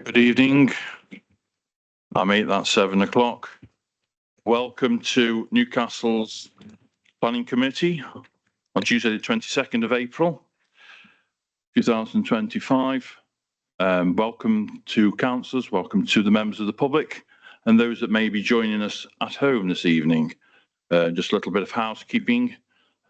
Good evening. I made that 7 o'clock. Welcome to Newcastle's Planning Committee on Tuesday, the 22nd of April, 2025. Welcome to councillors, welcome to the members of the public and those that may be joining us at home this evening. Just a little bit of housekeeping.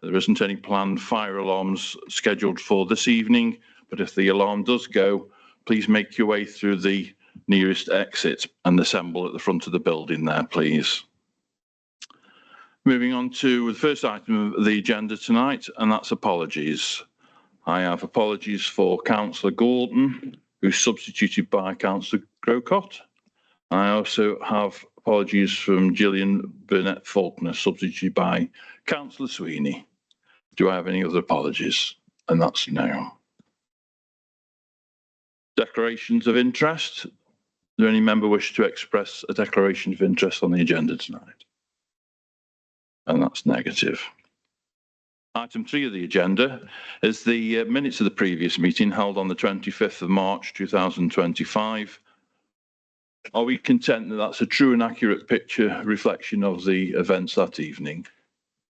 There isn't any planned fire alarms scheduled for this evening, but if the alarm does go, please make your way through the nearest exit and assemble at the front of the building there, please. Moving on to the first item of the agenda tonight, and that's apologies. I have apologies for Councillor Gordon, who's substituted by Councillor Grocott. I also have apologies from Gillian Burnett-Faulkner, substituted by Councillor Sweeney. Do I have any other apologies? And that's no. Declarations of interest. Does there any member wish to express a declaration of interest on the agenda tonight? And that's negative. Item 3 of the agenda is the minutes of the previous meeting held on the 25th of March 2025. Are we content that that's a true and accurate picture reflection of the events that evening?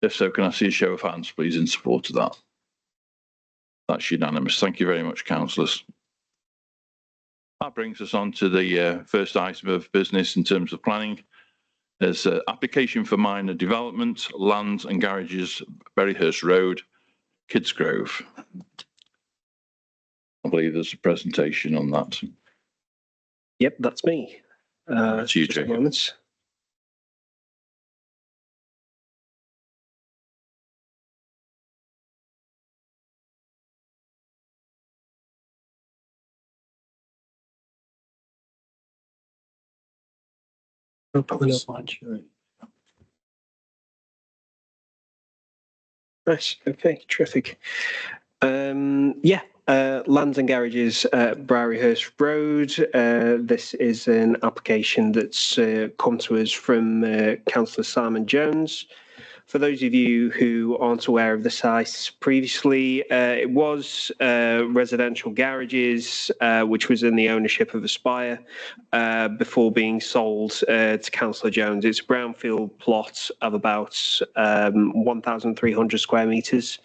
If so, can I see a show of hands, please, in support of that? That's unanimous. Thank you very much, councillors. That brings us on to the first item of business in terms of planning. There's an application for minor development, lands and garages, Berryhurst Road, Kidsgrove. I believe there's a presentation on that. Yep, that's me. That's you, Jake. Nice. Okay, terrific. Lands and garages at Berryhurst Road. This is an application that's come to us from Councillor Simon Jones. For those of you who aren't aware of the site previously, it was residential garages, which was in the ownership of Aspire before being sold to Councillor Jones. It's a brownfield plot of about 1,300 square metres,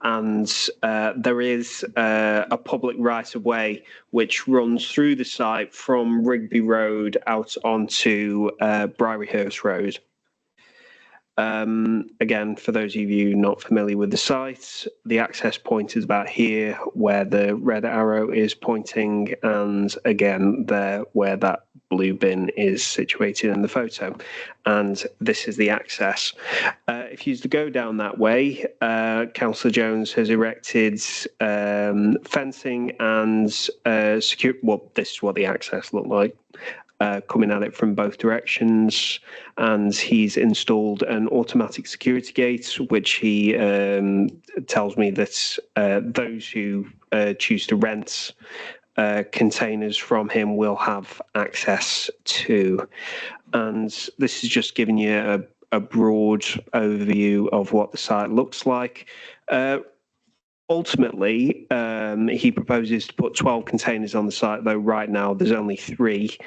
and there is a public right-of-way which runs through the site from Rigby Road out onto Berryhurst Road. Again, for those of you not familiar with the site, the access point is about here where the red arrow is pointing, and again there where that blue bin is situated in the photo, and this is the access. If you go down that way, Councillor Jones has erected fencing and secure. Well, this is what the access looked like. Coming at it from both directions, and he's installed an automatic security gate, which he tells me that those who choose to rent containers from him will have access to. And this is just giving you a broad overview of what the site looks like. Ultimately, he proposes to put 12 containers on the site, though right now there's only 3.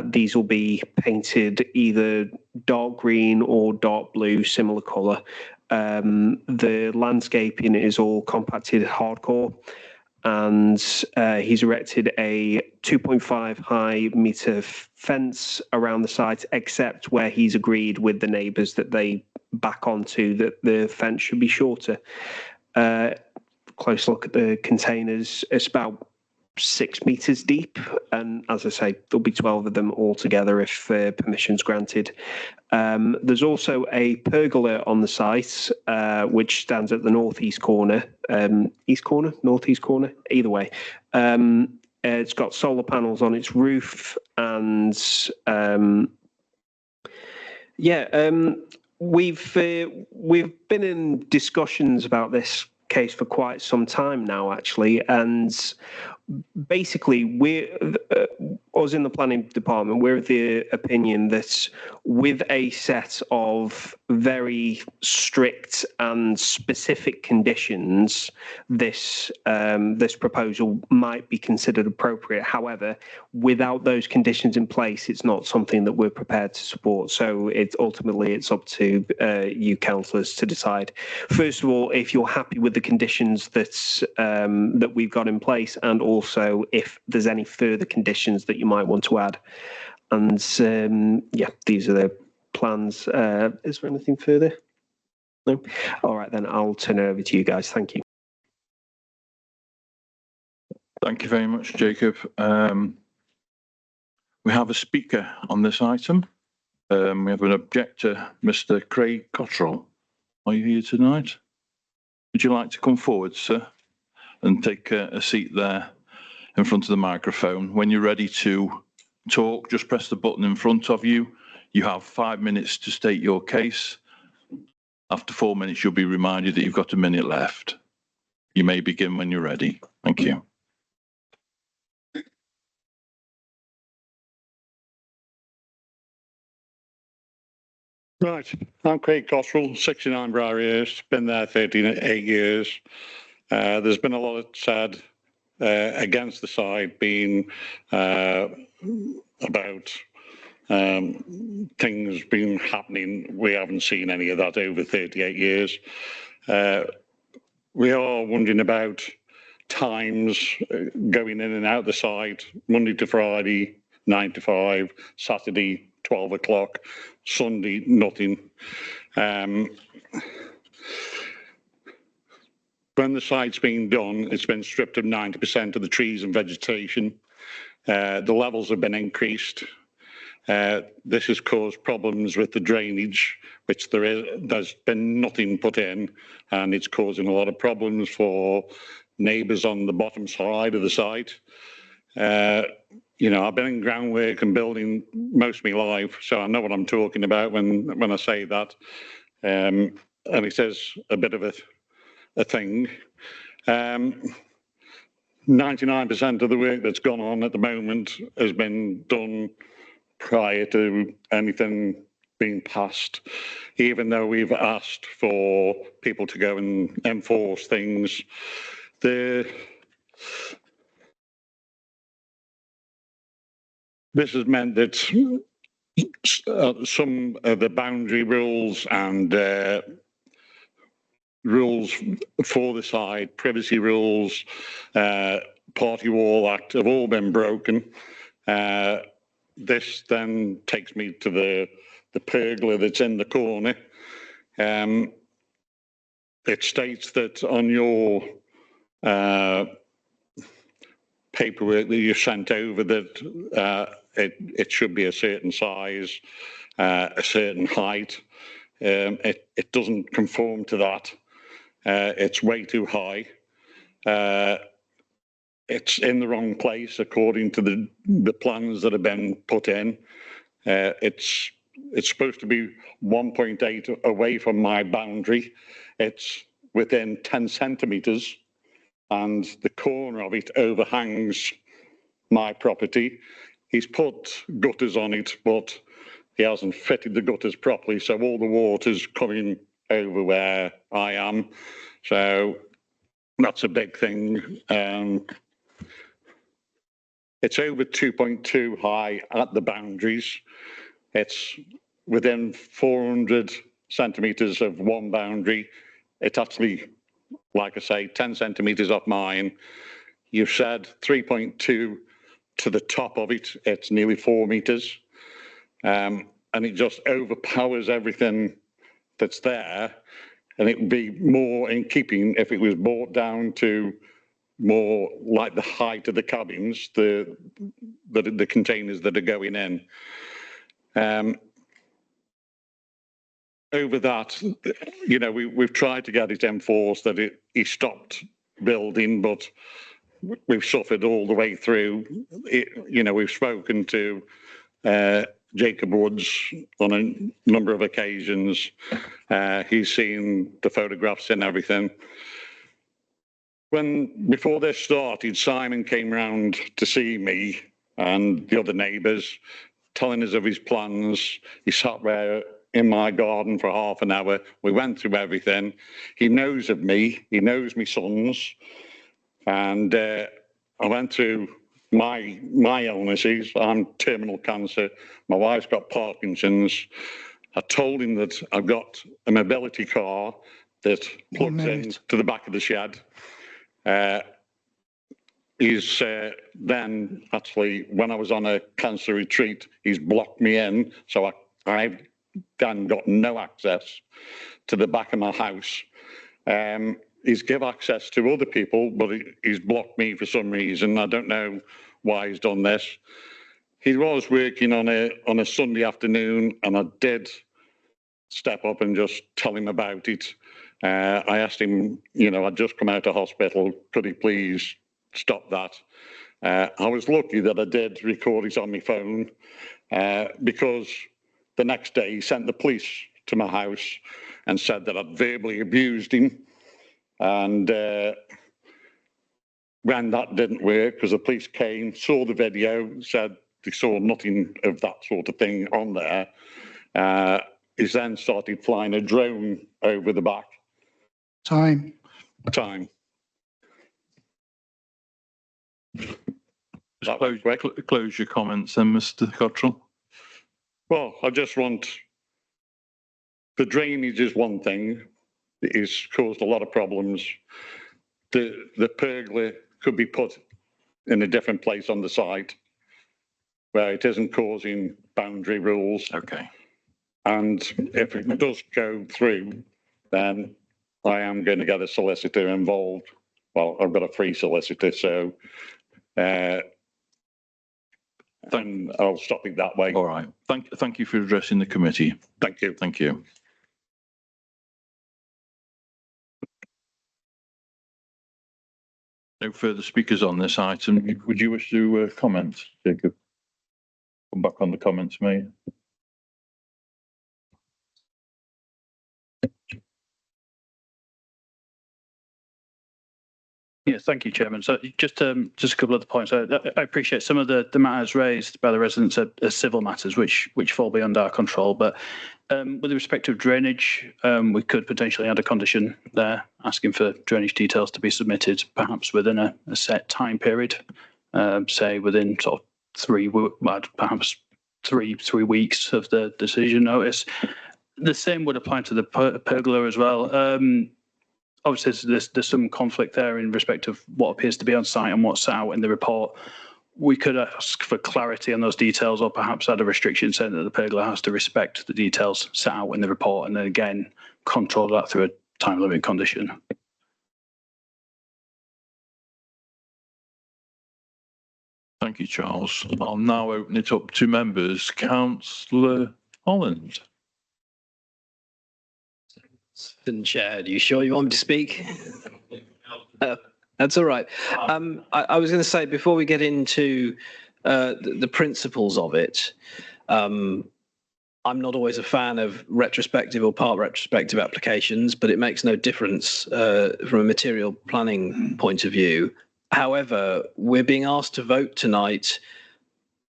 These will be painted either dark green or dark blue, similar colour. The landscaping is all compacted hardcore, and he's erected a 2.5 high metre fence around the site, except where he's agreed with the neighbours that they back onto that the fence should be shorter. Close look at the containers. It's about 6 metres deep, and as I say, there'll be 12 of them altogether if permission's granted. There's also a pergola on the site, which stands at the northeast corner, east corner, northeast corner, either way. It's got solar panels on its roof, and we've been in discussions about this case for quite some time now, actually, and basically us in the planning department, we're of the opinion that with a set of very strict and specific conditions, this proposal might be considered appropriate. However, without those conditions in place, it's not something that we're prepared to support. So it's up to you councillors to decide. First of all, if you're happy with the conditions that we've got in place, and also if there's any further conditions that you might want to add. And yeah, these are the plans. Is there anything further? No? All right, then I'll turn it over to you guys. Thank you. Thank you very much, Jacob. We have a speaker on this item. We have an objector, Mr. Craig Cottrell. Are you here tonight? Would you like to come forward, sir, and take a seat there in front of the microphone? When you're ready to talk, just press the button in front of you. You have 5 minutes to state your case. After 4 minutes, you'll be reminded that you've got a minute left. You may begin when you're ready. Thank you. Right, I'm Craig Cottrell, 69 Borough, been there 8 years. There's been a lot said against the site, being about things been happening. We haven't seen any of that over 38 years. We are wondering about times going in and out the site, Monday to Friday, 9 to 5, Saturday, 12 o'clock, Sunday, nothing. When the site's been done, it's been stripped of 90% of the trees and vegetation. The levels have been increased. This has caused problems with the drainage, which there's been nothing put in, and it's causing a lot of problems for neighbours on the bottom side of the site. You know, I've been in groundwork and building most of my life, so I know what I'm talking about when I say that. And it is a bit of a thing. 99% of the work that's gone on at the moment has been done prior to anything being passed, even though we've asked for people to go and enforce things. This has meant that some of the boundary rules and rules for the site, privacy rules, Party Wall Act have all been broken. This then takes me to the pergola that's in the corner. It states that on your paperwork that you sent over that it should be a certain size, a certain height. It doesn't conform to that. It's way too high. It's in the wrong place according to the plans that have been put in. It's supposed to be 1.8 away from my boundary. It's within 10 centimetres, and the corner of it overhangs my property. He's put gutters on it, but he hasn't fitted the gutters properly, so all the water's coming over where I am. So that's a big thing. It's over 2.2 high at the boundaries. It's within 400 centimetres of one boundary. It's actually, like I say, 10 centimetres off mine. You've said 3.2 to the top of it. It's nearly 4 metres. And it just overpowers everything that's there. And it would be more in keeping if it was brought down to more like the height of the cabins, the containers that are going in. Over that, you know, we've tried to get it enforced that he stopped building, but we've suffered all the way through. You know, we've spoken to Jacob Woods on a number of occasions. He's seen the photographs and everything. Before this started, Simon came round to see me and the other neighbours, telling us of his plans. He sat there in my garden for half an hour. We went through everything. He knows of me. He knows my sons. And I went through my illnesses. I'm terminal cancer. My wife's got Parkinson's. I told him that I've got a mobility car that plugs in to the back of the shed. He's then actually, when I was on a cancer retreat, he's blocked me in, so I've then got no access to the back of my house. He's give access to other people, but he's blocked me for some reason. I don't know why he's done this. He was working on a Sunday afternoon, and I did step up and just tell him about it. I asked him, you know, I'd just come out of hospital, could he please stop that? I was lucky that I did record it on my phone, because the next day he sent the police to my house and said that I'd verbally abused him. And when that didn't work, because the police came, saw the video, said they saw nothing of that sort of thing on there, he's then started flying a drone over the back. Time. Close your comments then, Mr. Cottrell. Well, I just want, the drainage is one thing. It's caused a lot of problems. The pergola could be put in a different place on the site where it isn't causing boundary rules. Okay. And if it does go through, then I am going to get a solicitor involved. Well, I've got a free solicitor, so then I'll stop it that way. All right. Thank you for addressing the committee. Thank you. Thank you. No further speakers on this item. Would you wish to comment, Jacob? Come back on the comments made. Yes, thank you, Chairman. So just a couple of the points. I appreciate some of the matters raised by the residents are civil matters, which fall beyond our control. But with respect to drainage, we could potentially add a condition there asking for drainage details to be submitted, perhaps within a set time period, say within sort of perhaps three weeks of the decision notice. The same would apply to the pergola as well. Obviously, there's some conflict there in respect of what appears to be on site and what's set out in the report. We could ask for clarity on those details, or perhaps add a restriction saying that the pergola has to respect the details set out in the report, and then again control that through a time limit condition. Thank you, Charles. I'll now open it up to members. Councillor Holland. Chair, are you sure you want me to speak? That's all right. I was going to say, before we get into the principles of it, I'm not always a fan of retrospective or part retrospective applications, but it makes no difference from a material planning point of view. However, we're being asked to vote tonight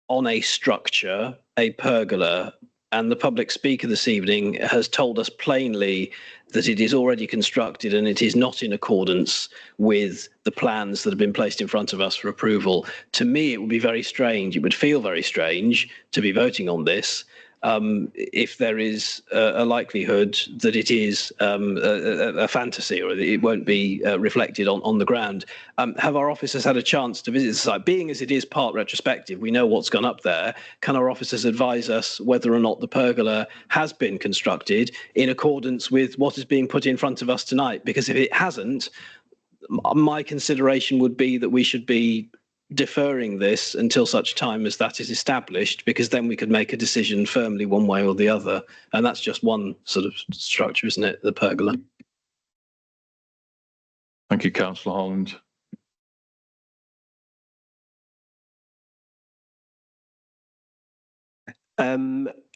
on a structure, a pergola, and the public speaker this evening has told us plainly that it is already constructed and it is not in accordance with the plans that have been placed in front of us for approval. To me, it would be very strange. It would feel very strange to be voting on this if there is a likelihood that it is a fantasy, or that it won't be reflected on the ground. Have our officers had a chance to visit the site? Being as it is part retrospective, we know what's gone up there. Can our officers advise us whether or not the pergola has been constructed in accordance with what is being put in front of us tonight? Because if it hasn't, my consideration would be that we should be deferring this until such time as that is established, because then we could make a decision firmly one way or the other. And that's just one sort of structure, isn't it? The pergola. Thank you, Councillor Holland.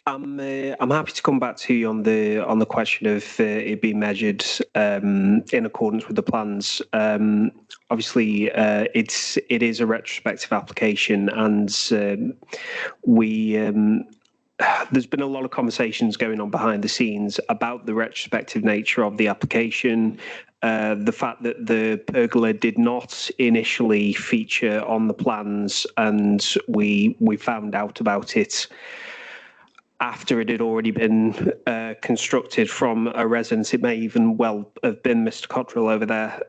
I'm happy to come back to you on the question of it being measured in accordance with the plans. Obviously, it is a retrospective application, and there's been a lot of conversations going on behind the scenes about the retrospective nature of the application. The fact that the pergola did not initially feature on the plans, and we found out about it after it had already been constructed from a residence. It may even well have been Mr. Cottrell over there.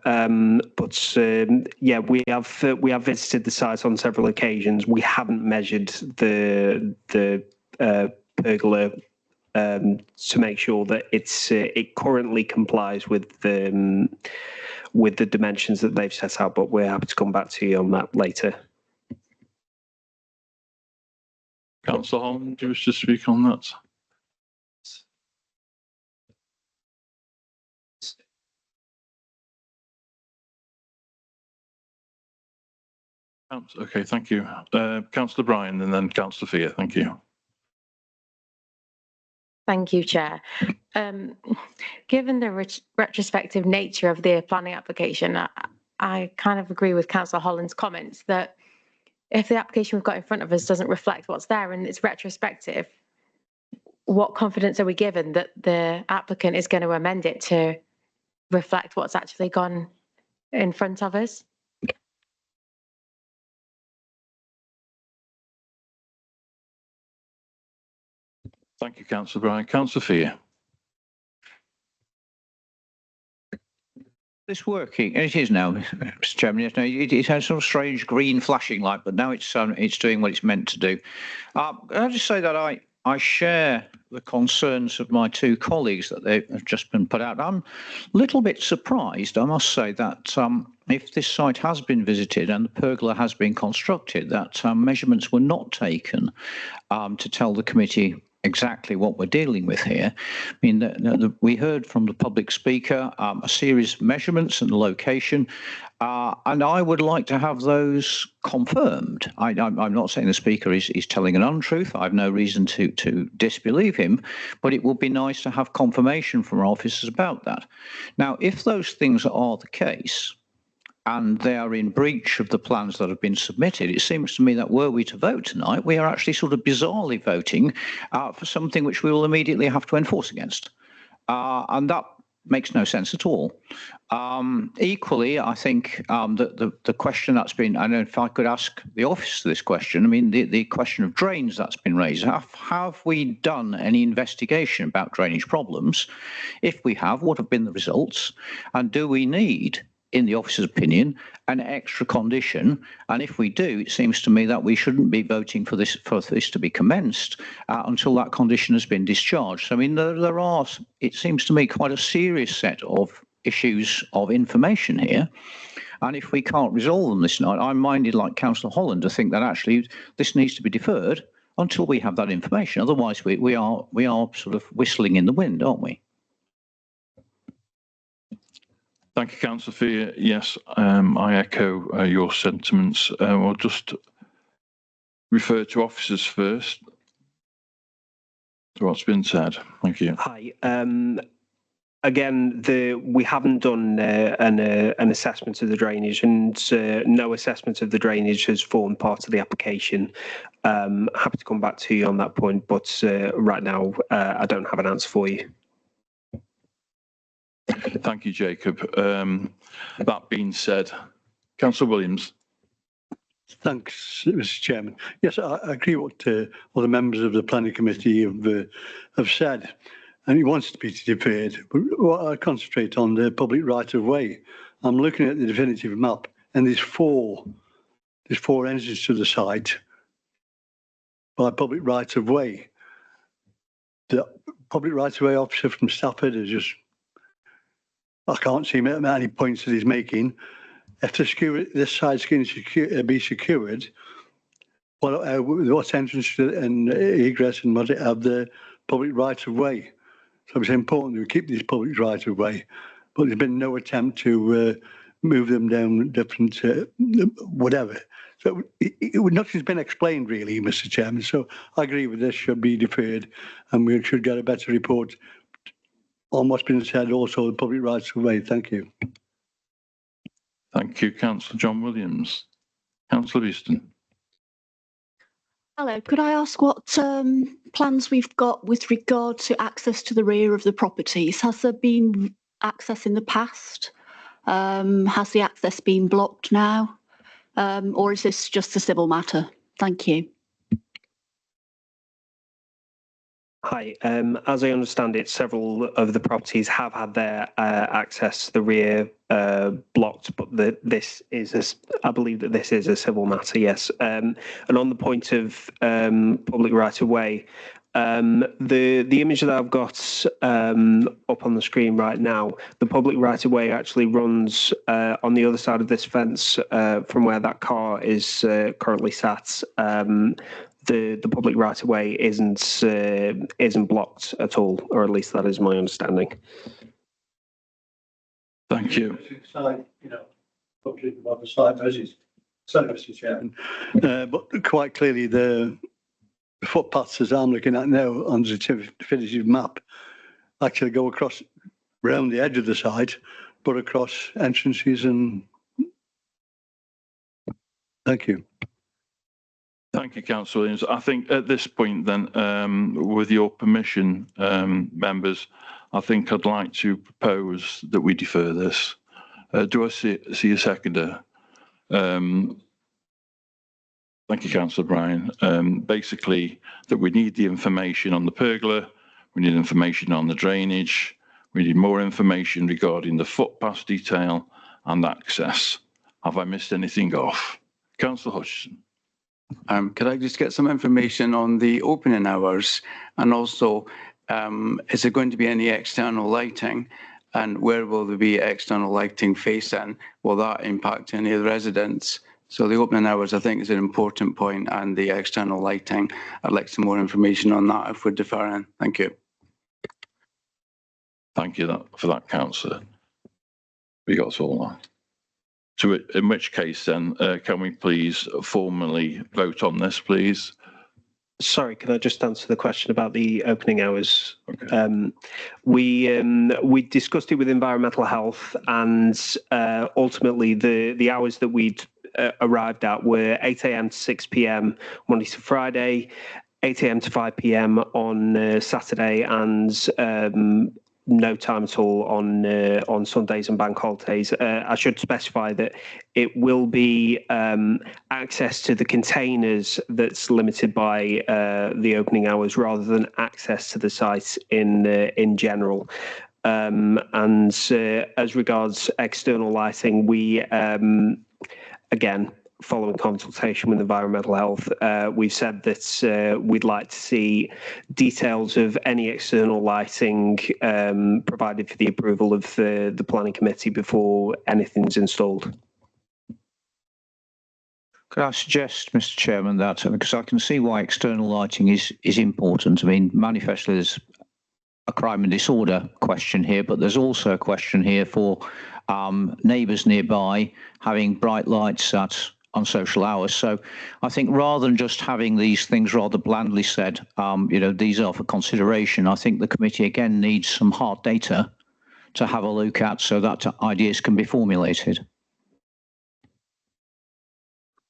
Yeah, we have visited the site on several occasions. We haven't measured the pergola to make sure that it currently complies with the dimensions that they've set out. But we're happy to come back to you on that later. Councillor Holland, do you wish to speak on that? Okay, thank you. Councillor Bryan and then Councillor Fear, thank you. Thank you, Chair. Given the retrospective nature of the planning application, I kind of agree with Councillor Holland's comments that if the application we've got in front of us doesn't reflect what's there and it's retrospective, what confidence are we given that the applicant is going to amend it to reflect what's actually gone in front of us? Thank you, Councillor Bryan. Councillor Fear. It's working, and it is now, Mr. Chairman. Yes, no, it has some strange green flashing light, but now it's doing what it's meant to do. Can I just say that I share the concerns of my two colleagues that they have just been put out. I'm a little bit surprised, I must say, that if this site has been visited and the pergola has been constructed, that measurements were not taken to tell the committee exactly what we're dealing with here. I mean, we heard from the public speaker a series of measurements and the location, and I would like to have those confirmed. I'm not saying the speaker is telling an untruth. I have no reason to disbelieve him, but it would be nice to have confirmation from our officers about that. Now, if those things are the case, and they are in breach of the plans that have been submitted, it seems to me that were we to vote tonight, we are actually sort of bizarrely voting for something which we will immediately have to enforce against. And that makes no sense at all. Equally, I think that the question that's been, I don't know if I could ask the officer this question, I mean, the question of drains that's been raised, have we done any investigation about drainage problems? If we have, what have been the results? And do we need, in the officer's opinion, an extra condition? And if we do, it seems to me that we shouldn't be voting for this to be commenced until that condition has been discharged. So, I mean, there are, it seems to me, quite a serious set of issues of information here. And if we can't resolve them this night, I'm minded, like Councillor Holland, to think that actually this needs to be deferred until we have that information. Otherwise, we are sort of whistling in the wind, aren't we? Thank you, Councillor Fear. Yes, I echo your sentiments. We'll just refer to officers first. To what's been said. Thank you. Hi. Again, we haven't done an assessment of the drainage, and no assessment of the drainage has formed part of the application. Happy to come back to you on that point, but right now I don't have an answer for you. Thank you, Jacob. That being said, Councillor Williams. Thanks, Mr. Chairman. Yes, I agree with what all the members of the planning committee have said, and it wants to be deferred. But what I concentrate on the public right of way. I'm looking at the definitive map, and there's four entrances to the site by public right of way. The public right of way officer from Stafford is just, I can't see many points that he's making. If this side's going to be secured, what entrance and egress and what it have the public right of way? So it's important that we keep these public right of way, but there's been no attempt to move them down different, whatever. So nothing's been explained really, Mr. Chairman. So I agree with this should be deferred, and we should get a better report on what's been said. Also, the public rights of way. Thank you. Thank you, Councillor John Williams. Councillor Beeston. Hello, could I ask what plans we've got with regard to access to the rear of the properties? Has there been access in the past? Has the access been blocked now? Or is this just a civil matter? Thank you. Hi. As I understand it, several of the properties have had their access to the rear blocked, but I believe that this is a civil matter, yes. And on the point of public right of way, the image that I've got up on the screen right now, the public right of way actually runs on the other side of this fence from where that car is currently sat. The public right of way isn't blocked at all, or at least that is my understanding. Thank you. Sorry, Mr. Chairman. But quite clearly, the footpaths, as I'm looking at now on the definitive map, actually go across around the edge of the site, but across entrances and. Thank you. Thank you, Councillor Williams. I think at this point then, with your permission, members, I think I'd like to propose that we defer this. Do I see a seconder? Thank you, Councillor Bryan. Basically, that we need the information on the pergola, we need information on the drainage, we need more information regarding the footpath detail and access. Have I missed anything off? Councillor Hutchison. Could I just get some information on the opening hours, and also is there going to be any external lighting, and where will there be external lighting facing? Will that impact any of the residents? So the opening hours, I think, is an important point, and the external lighting, I'd like some more information on that if we're deferring. Thank you. Thank you for that, Councillor. We got all that. So in which case then, can we please formally vote on this, please? Sorry, can I just answer the question about the opening hours? Okay. We discussed it with environmental health, and ultimately the hours that we'd arrived at were 8 a.m. to 6 p.m. Monday to Friday, 8 a.m. to 5 p.m. on Saturday, and no time at all on Sundays and bank holidays. I should specify that it will be access to the containers that's limited by the opening hours, rather than access to the site in general. And as regards external lighting, we again, following consultation with environmental health, we've said that we'd like to see details of any external lighting provided for the approval of the planning committee before anything's installed. Could I suggest, Mr. Chairman, that because I can see why external lighting is important. I mean, manifestly there's a crime and disorder question here, but there's also a question here for neighbours nearby having bright lights on social hours. So I think rather than just having these things rather blandly said, these are for consideration, I think the committee again needs some hard data to have a look at so that ideas can be formulated.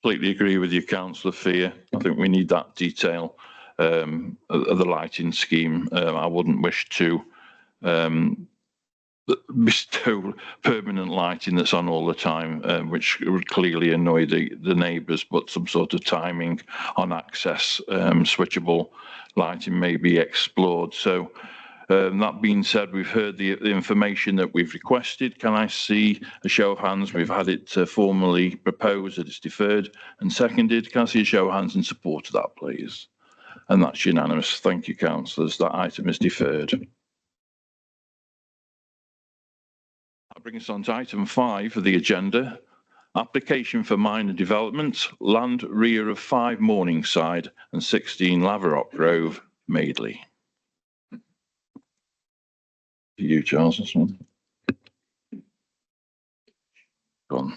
Completely agree with you, Councillor Fear. I think we need that detail of the lighting scheme. I wouldn't wish to bestow permanent lighting that's on all the time, which would clearly annoy the neighbours, but some sort of timing on access, switchable lighting may be explored. So that being said, we've heard the information that we've requested. Can I see a show of hands? We've had it formally proposed that it's deferred and seconded. Can I see a show of hands in support of that, please? And that's unanimous. Thank you, councillors. That item is deferred. That brings us on to item 5 of the agenda. Application for minor development, land rear of 5 Morningside and 16 Laverock Grove, Madeley. You, Charles, this one. Gone.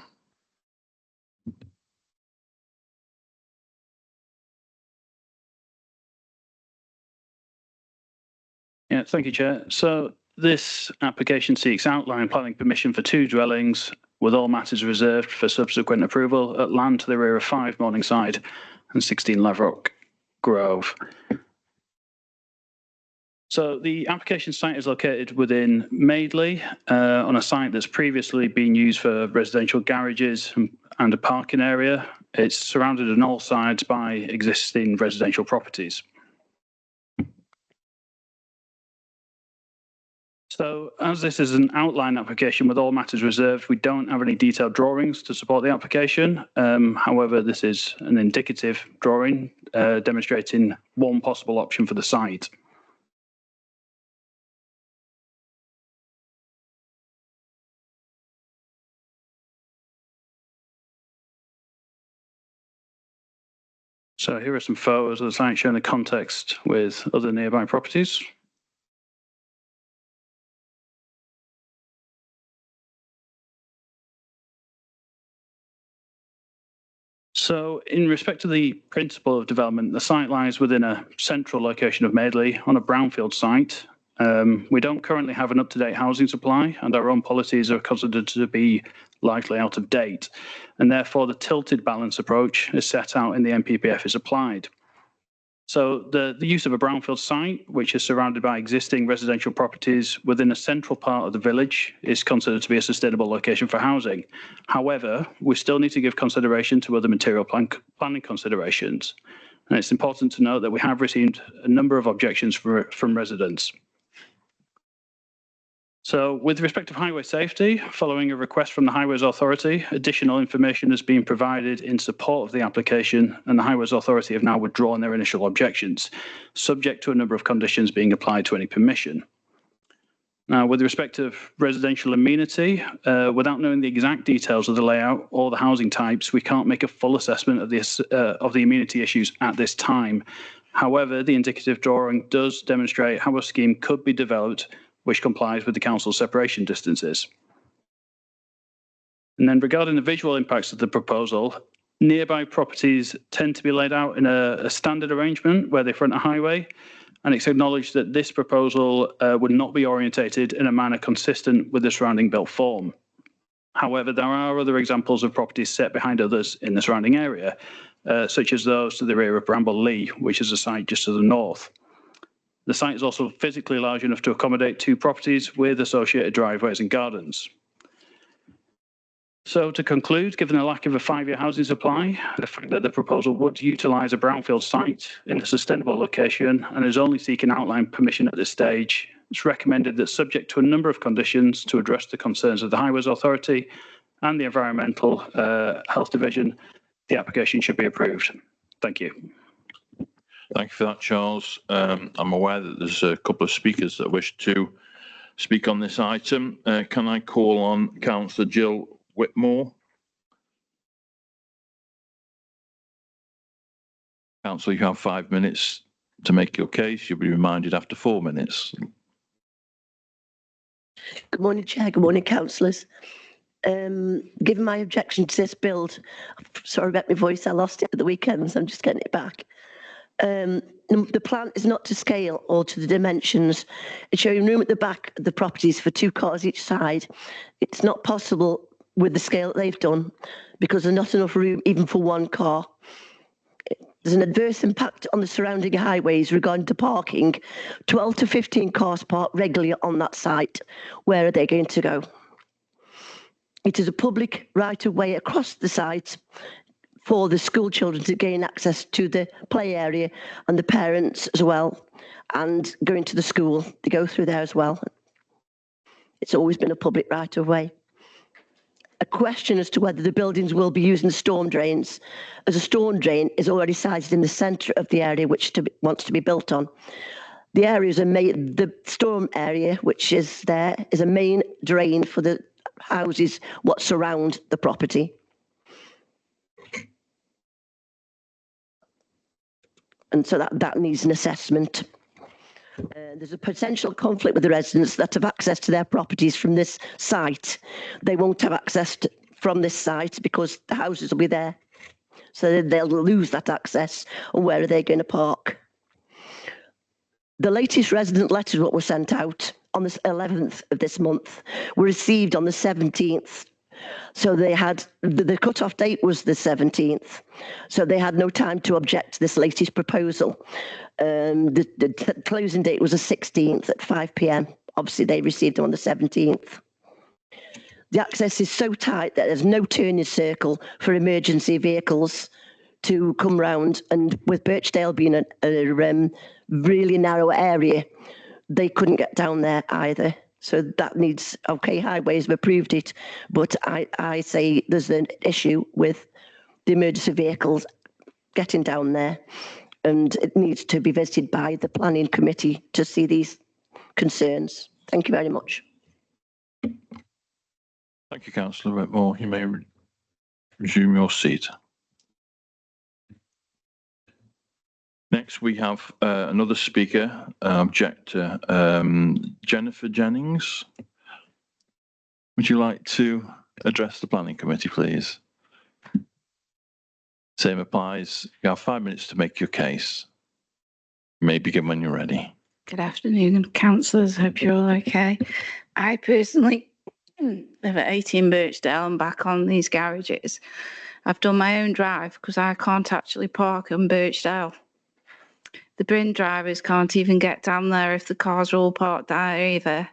Yeah, thank you, Chair. So this application seeks outline planning permission for 2 dwellings with all matters reserved for subsequent approval at land to the rear of 5 Morningside and 16 Lavrock Grove. So the application site is located within Madeley on a site that's previously been used for residential garages and a parking area. It's surrounded on all sides by existing residential properties. So as this is an outline application with all matters reserved, we don't have any detailed drawings to support the application. However, this is an indicative drawing demonstrating one possible option for the site. So here are some photos of the site showing the context with other nearby properties. So in respect to the principle of development, the site lies within a central location of Madeley on a brownfield site. We don't currently have an up-to-date housing supply, and our own policies are considered to be likely out of date, and therefore the tilted balance approach is set out in the NPPF is applied. So the use of a brownfield site, which is surrounded by existing residential properties within a central part of the village, is considered to be a sustainable location for housing. However, we still need to give consideration to other material planning considerations. And it's important to note that we have received a number of objections from residents. So with respect to highway safety, following a request from the Highways Authority, additional information has been provided in support of the application, and the Highways Authority have now withdrawn their initial objections, subject to a number of conditions being applied to any permission. Now, with respect to residential amenity, without knowing the exact details of the layout or the housing types, we can't make a full assessment of the amenity issues at this time. However, the indicative drawing does demonstrate how a scheme could be developed which complies with the council's separation distances. And then regarding the visual impacts of the proposal, nearby properties tend to be laid out in a standard arrangement where they front a highway, and it's acknowledged that this proposal would not be orientated in a manner consistent with the surrounding built form. However, there are other examples of properties set behind others in the surrounding area, such as those to the rear of Bramble Lee, which is a site just to the north. The site is also physically large enough to accommodate 2 properties with associated driveways and gardens. So to conclude, given the lack of a 5-year housing supply, the fact that the proposal would utilise a brownfield site in a sustainable location and is only seeking outline permission at this stage, it's recommended that subject to a number of conditions to address the concerns of the Highways Authority and the Environmental Health Division, the application should be approved. Thank you. Thank you for that, Charles. I'm aware that there's a couple of speakers that wish to speak on this item. Can I call on Councillor Jill Whitmore? Councillor, you have 5 minutes to make your case. You'll be reminded after 4 minutes. Good morning, Chair. Good morning, councillors. Given my objection to this build, sorry about my voice, I lost it at the weekend, so I'm just getting it back. The plan is not to scale or to the dimensions. It's showing room at the back of the properties for 2 cars each side. It's not possible with the scale that they've done because there's not enough room even for 1 car. There's an adverse impact on the surrounding highways regarding to parking. 12 to 15 cars park regularly on that site. Where are they going to go? It is a public right-of-way across the site for the school children to gain access to the play area and the parents as well, and going to the school, they go through there as well. It's always been a public right of way. A question as to whether the buildings will be using storm drains, as a storm drain is already sited in the centre of the area which wants to be built on. The area is the storm area, which is there, is a main drain for the houses what surround the property. And so that needs an assessment. There's a potential conflict with the residents that have access to their properties from this site. They won't have access from this site because the houses will be there. So they'll lose that access. And where are they going to park? The latest resident letters what were sent out on the 11th of this month were received on the 17th. So they had, the cut-off date was the 17th. So they had no time to object to this latest proposal. The closing date was the 16th at 5 p.m. Obviously, they received them on the 17th. The access is so tight that there's no turning circle for emergency vehicles to come round. And with Birchdale being a really narrow area, they couldn't get down there either. So that needs, okay, highways have approved it, but I say there's an issue with the emergency vehicles getting down there, and it needs to be visited by the planning committee to see these concerns. Thank you very much. Thank you, Councillor Whitmore. You may resume your seat. Next, we have another speaker, objector, Jennifer Jennings. Would you like to address the planning committee, please? Same applies. You have 5 minutes to make your case. You may begin when you're ready. Good afternoon, councillors. Hope you're all okay. I personally live at 18 Birchdale and back on these garages. I've done my own drive because I can't actually park on Birchdale. The Bryn drivers can't even get down there if the cars are all parked there either.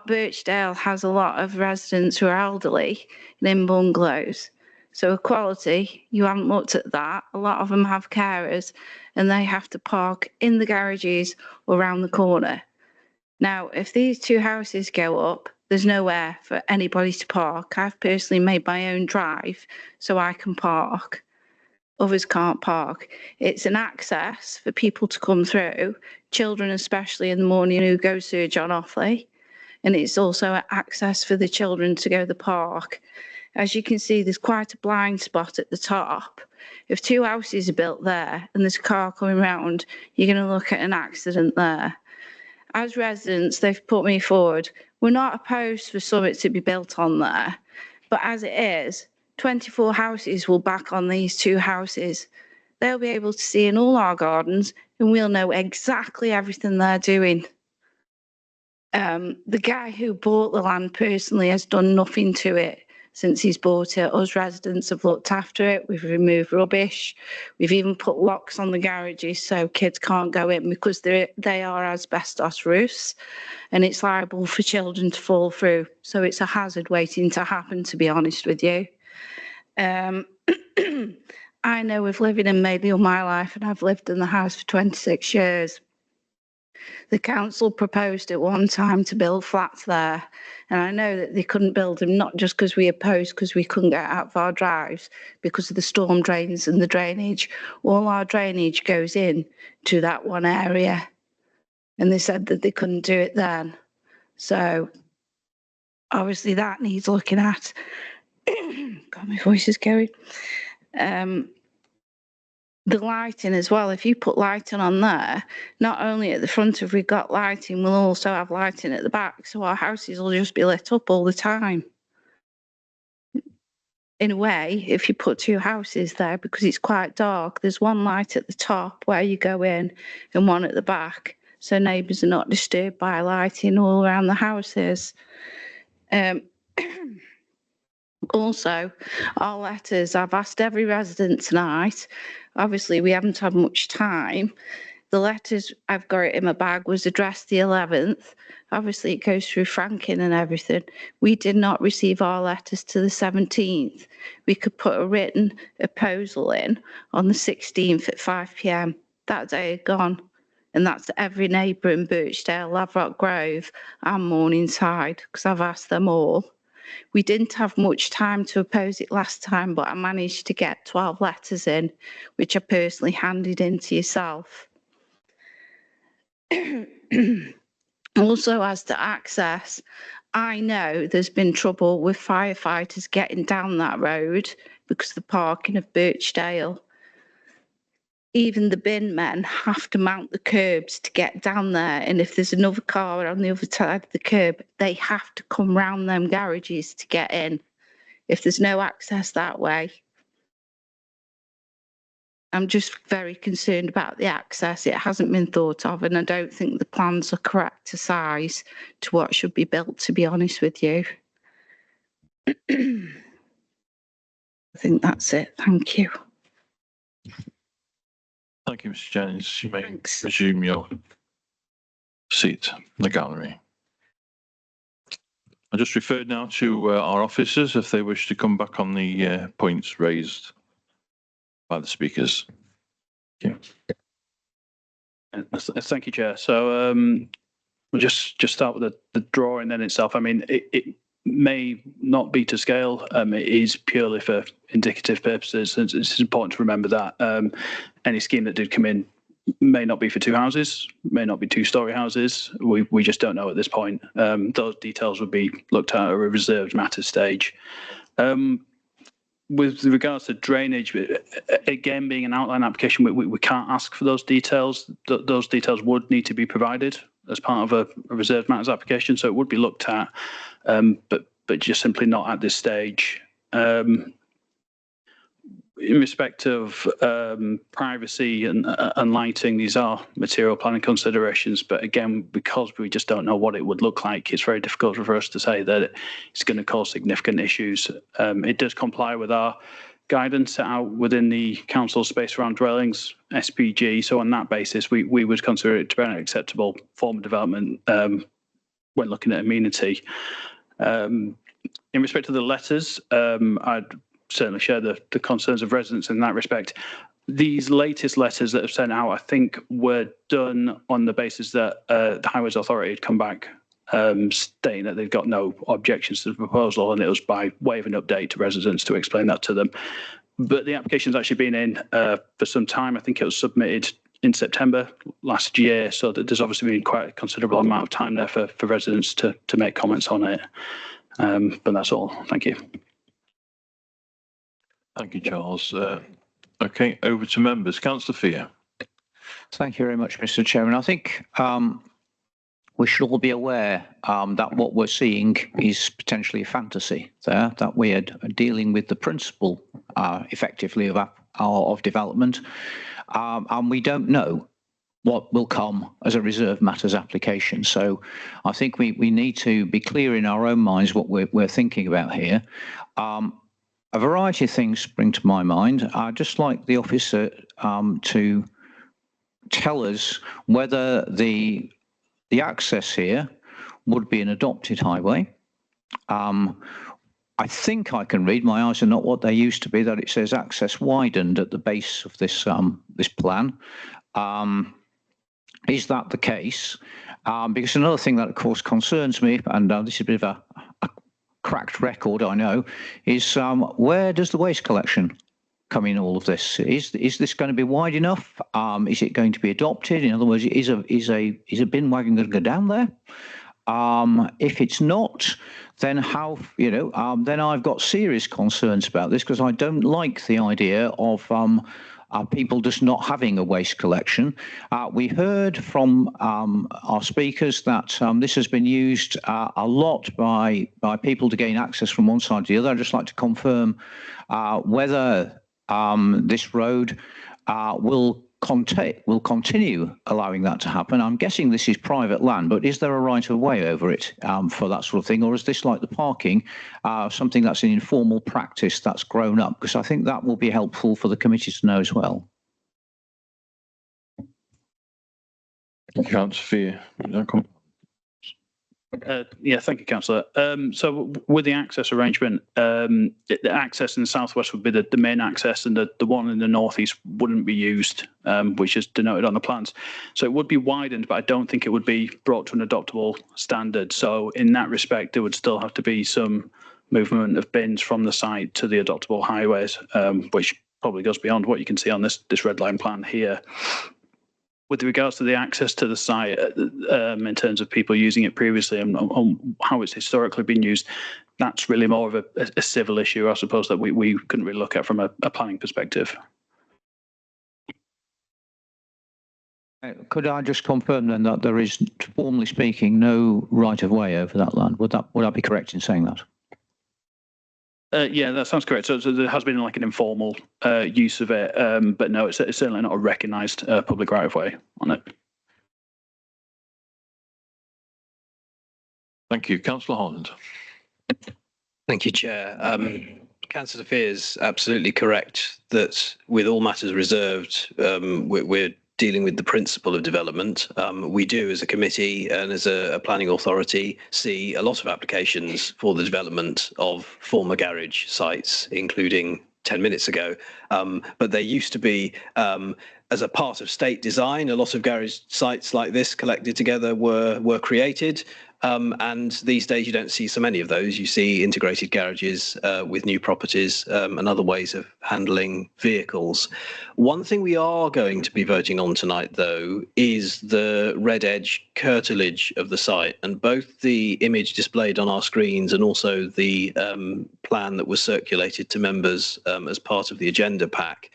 Birchdale has a lot of residents who are elderly and in bungalows. So equality, you haven't looked at that. A lot of them have carers and they have to park in the garages or around the corner. Now, if these two houses go up, there's nowhere for anybody to park. I've personally made my own drive so I can park. Others can't park. It's an access for people to come through, children especially in the morning who go to John Offley, and it's also an access for the children to go to the park. As you can see, there's quite a blind spot at the top. If two houses are built there and there's a car coming round, you're going to look at an accident there. As residents, they've put me forward. We're not opposed for something to be built on there, but as it is, 24 houses will back on these two houses. They'll be able to see in all our gardens and we'll know exactly everything they're doing. The guy who bought the land personally has done nothing to it since he's bought it. Us residents have looked after it. We've removed rubbish. We've even put locks on the garages so kids can't go in because they are asbestos roofs and it's liable for children to fall through. So it's a hazard waiting to happen, to be honest with you. I know we've lived in Madeley all my life and I've lived in the house for 26 years. The council proposed at one time to build flats there, and I know that they couldn't build them, not just because we opposed, because we couldn't get out of our drives because of the storm drains and the drainage. All our drainage goes in to that one area, and they said that they couldn't do it then. So obviously that needs looking at. God, my voice is going. The lighting as well, if you put lighting on there, not only at the front have we got lighting, we'll also have lighting at the back, so our houses will just be lit up all the time. In a way, if you put two houses there, because it's quite dark, there's one light at the top where you go in and one at the back, so neighbours are not disturbed by lighting all around the houses. Also, our letters, I've asked every resident tonight. Obviously, we haven't had much time. The letters I've got in my bag was addressed the 11th. Obviously, it goes through franking and everything. We did not receive our letters to the 17th. We could put a written proposal in on the 16th at 5 p.m. That day had gone. And that's every neighbour in Birchdale, Lavrock Grove and Morningside, because I've asked them all. We didn't have much time to oppose it last time, but I managed to get 12 letters in, which I personally handed in to yourself. Also, as to access, I know there's been trouble with firefighters getting down that road because of the parking of Birchdale. Even the bin men have to mount the curbs to get down there, and if there's another car on the other side of the curb, they have to come round them garages to get in. if there's no access that way. I'm just very concerned about the access. It hasn't been thought of, and I don't think the plans are correct to size to what should be built, to be honest with you. I think that's it. Thank you. Thank you, Mr. Jennings. You may Thanks. resume your seat in the gallery. I just referred now to our officers if they wish to come back on the points raised by the speakers. Thank you. Thank you, Chair. So we'll just start with the drawing then itself. I mean, it may not be to scale. It is purely for indicative purposes. It's important to remember that any scheme that did come in may not be for two houses, may not be two-storey houses. We just don't know at this point. Those details would be looked at a reserved matter stage. With regards to drainage, again, being an outline application, we can't ask for those details. Those details would need to be provided as part of a reserved matters application, so it would be looked at, but just simply not at this stage. In respect of privacy and lighting, these are material planning considerations, but again, because we just don't know what it would look like, it's very difficult for us to say that it's going to cause significant issues. It does comply with our guidance set out within the council space around dwellings, SPG, so on that basis, we would consider it to be an acceptable form of development when looking at amenity. In respect to the letters, I'd certainly share the concerns of residents in that respect. These latest letters that have sent out, I think, were done on the basis that the Highways Authority had come back stating that they've got no objections to the proposal, and it was by way of an update to residents to explain that to them. But the application's actually been in for some time. I think it was submitted in September last year, so that there's obviously been quite a considerable amount of time there for residents to make comments on it. But that's all. Thank you. Thank you, Charles. Okay, over to members. Councillor Fear. Thank you very much, Mr. Chairman. I think we should all be aware that what we're seeing is potentially a fantasy there, that we are dealing with the principle effectively of development, and we don't know what will come as a reserved matters application. So I think we need to be clear in our own minds what we're thinking about here. A variety of things spring to my mind. I'd just like the officer to tell us whether the access here would be an adopted highway. I think I can read, my eyes are not what they used to be, that it says access widened at the base of this this plan. Is that the case? Because another thing that, of course, concerns me, and this is a bit of a cracked record, I know, is where does the waste collection come in all of this? Is this going to be wide enough? Is it going to be adopted? In other words, is a bin wagon going to go down there? If it's not, then how, then I've got serious concerns about this, because I don't like the idea of people just not having a waste collection. We heard from our speakers that this has been used a lot by people to gain access from one side to the other. I'd just like to confirm whether this road will continue allowing that to happen. I'm guessing this is private land, but is there a right of way over it for that sort of thing? Or is this like the parking, something that's an informal practice that's grown up? Because I think that will be helpful for the committee to know as well. Councillor Fear. Yeah, thank you, Councillor. So with the access arrangement, the access in the southwest would be the main access, and the one in the northeast wouldn't be used, which is denoted on the plans. So it would be widened, but I don't think it would be brought to an adoptable standard. So in that respect, there would still have to be some movement of bins from the site to the adoptable highways, which probably goes beyond what you can see on this red line plan here. With regards to the access to the site, in terms of people using it previously and how it's historically been used, that's really more of a civil issue, I suppose, that we couldn't really look at from a planning perspective. Could I just confirm then that there is, formally speaking, no right of way over that land? Would I be correct in saying that? Yeah, that sounds correct. So there has been like an informal use of it, but no, it's certainly not a recognised public right of way on it. Thank you. Councillor Holland. Thank you, Chair. Councillor Fear is absolutely correct that with all matters reserved, we're dealing with the principle of development. We do, as a committee and as a planning authority, see a lot of applications for the development of former garage sites, including 10 minutes ago. But there used to be, as a part of state design, a lot of garage sites like this collected together were created. And these days you don't see so many of those. You see integrated garages with new properties and other ways of handling vehicles. One thing we are going to be voting on tonight, though, is the red edge curtilage of the site. And both the image displayed on our screens and also the plan that was circulated to members as part of the agenda pack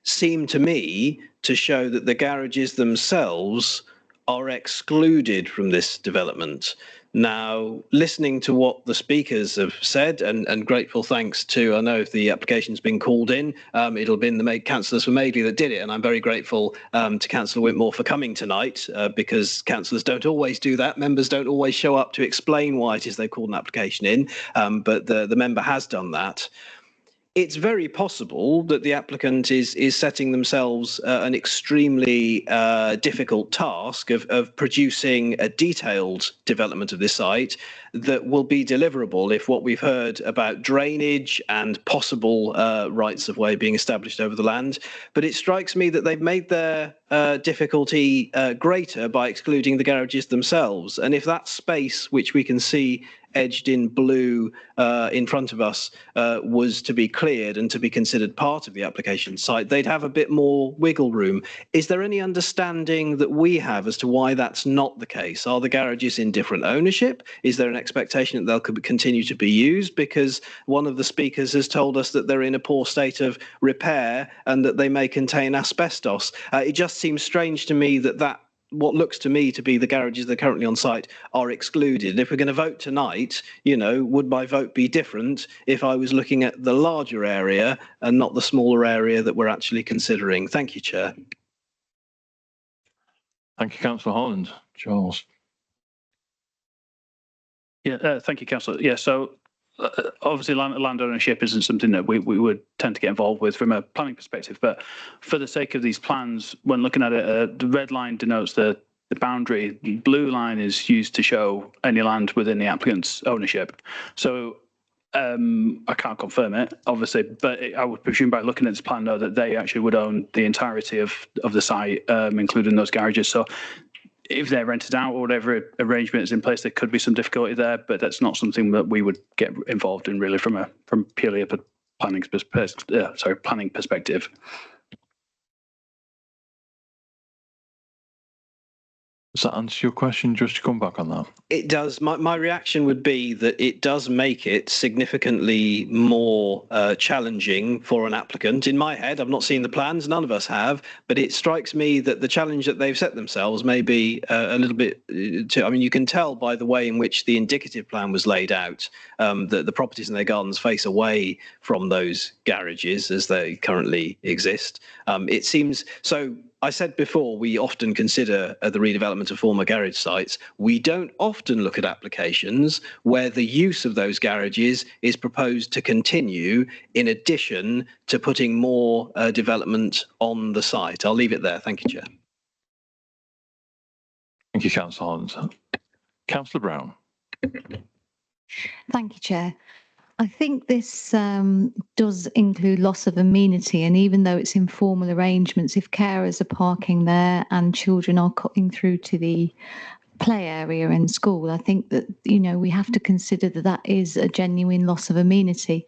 seem to me to show that the garages themselves are excluded from this development. Now, listening to what the speakers have said, and grateful thanks to, I know if the application's been called in, it'll have been the councillors for Madeley that did it, and I'm very grateful to Councillor Whitmore for coming tonight, because councillors don't always do that. Members don't always show up to explain why it is they've called an application in, but the member has done that. It's very possible that the applicant is setting themselves an extremely difficult task of producing a detailed development of this site that will be deliverable if what we've heard about drainage and possible rights of way being established over the land. But it strikes me that they've made their difficulty greater by excluding the garages themselves. And if that space, which we can see edged in blue in front of us, was to be cleared and to be considered part of the application site, they'd have a bit more wiggle room. Is there any understanding that we have as to why that's not the case? Are the garages in different ownership? Is there an expectation that they'll continue to be used? Because one of the speakers has told us that they're in a poor state of repair and that they may contain asbestos. It just seems strange to me that what looks to me to be the garages that are currently on site are excluded. And if we're going to vote tonight, would my vote be different if I was looking at the larger area and not the smaller area that we're actually considering? Thank you, Chair. Thank you, Councillor Holland. Charles. Yeah, thank you, Councillor. Yeah, so obviously land ownership isn't something that we would tend to get involved with from a planning perspective, but for the sake of these plans, when looking at it, the red line denotes the boundary, the blue line is used to show any land within the applicant's ownership. So I can't confirm it, obviously, but I would presume by looking at this plan, though, that they actually would own the entirety of the site, including those garages. So if they're rented out or whatever arrangement is in place, there could be some difficulty there, but that's not something that we would get involved in really from purely a planning perspective. Does that answer your question? Just to come back on that. It does. My reaction would be that it does make it significantly more challenging for an applicant. In my head, I've not seen the plans, none of us have, but it strikes me that the challenge that they've set themselves may be a little bit, you can tell by the way in which the indicative plan was laid out that the properties in their gardens face away from those garages as they currently exist. It seems so. I said before, we often consider the redevelopment of former garage sites. We don't often look at applications where the use of those garages is proposed to continue in addition to putting more development on the site. I'll leave it there. Thank you, Chair. Thank you, Councillor Holland. Councillor Brown. Thank you, Chair. I think this does include loss of amenity, and even though it's informal arrangements, if carers are parking there and children are cutting through to the play area in school, I think that, we have to consider that that is a genuine loss of amenity.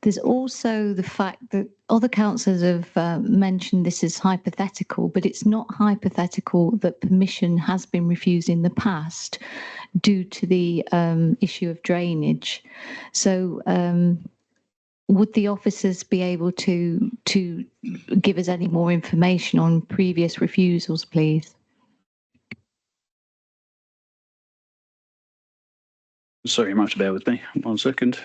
There's also the fact that other councillors have mentioned this is hypothetical, but it's not hypothetical that permission has been refused in the past due to the issue of drainage. So would the officers be able to give us any more information on previous refusals, please? Sorry, you might have to bear with me 1 second.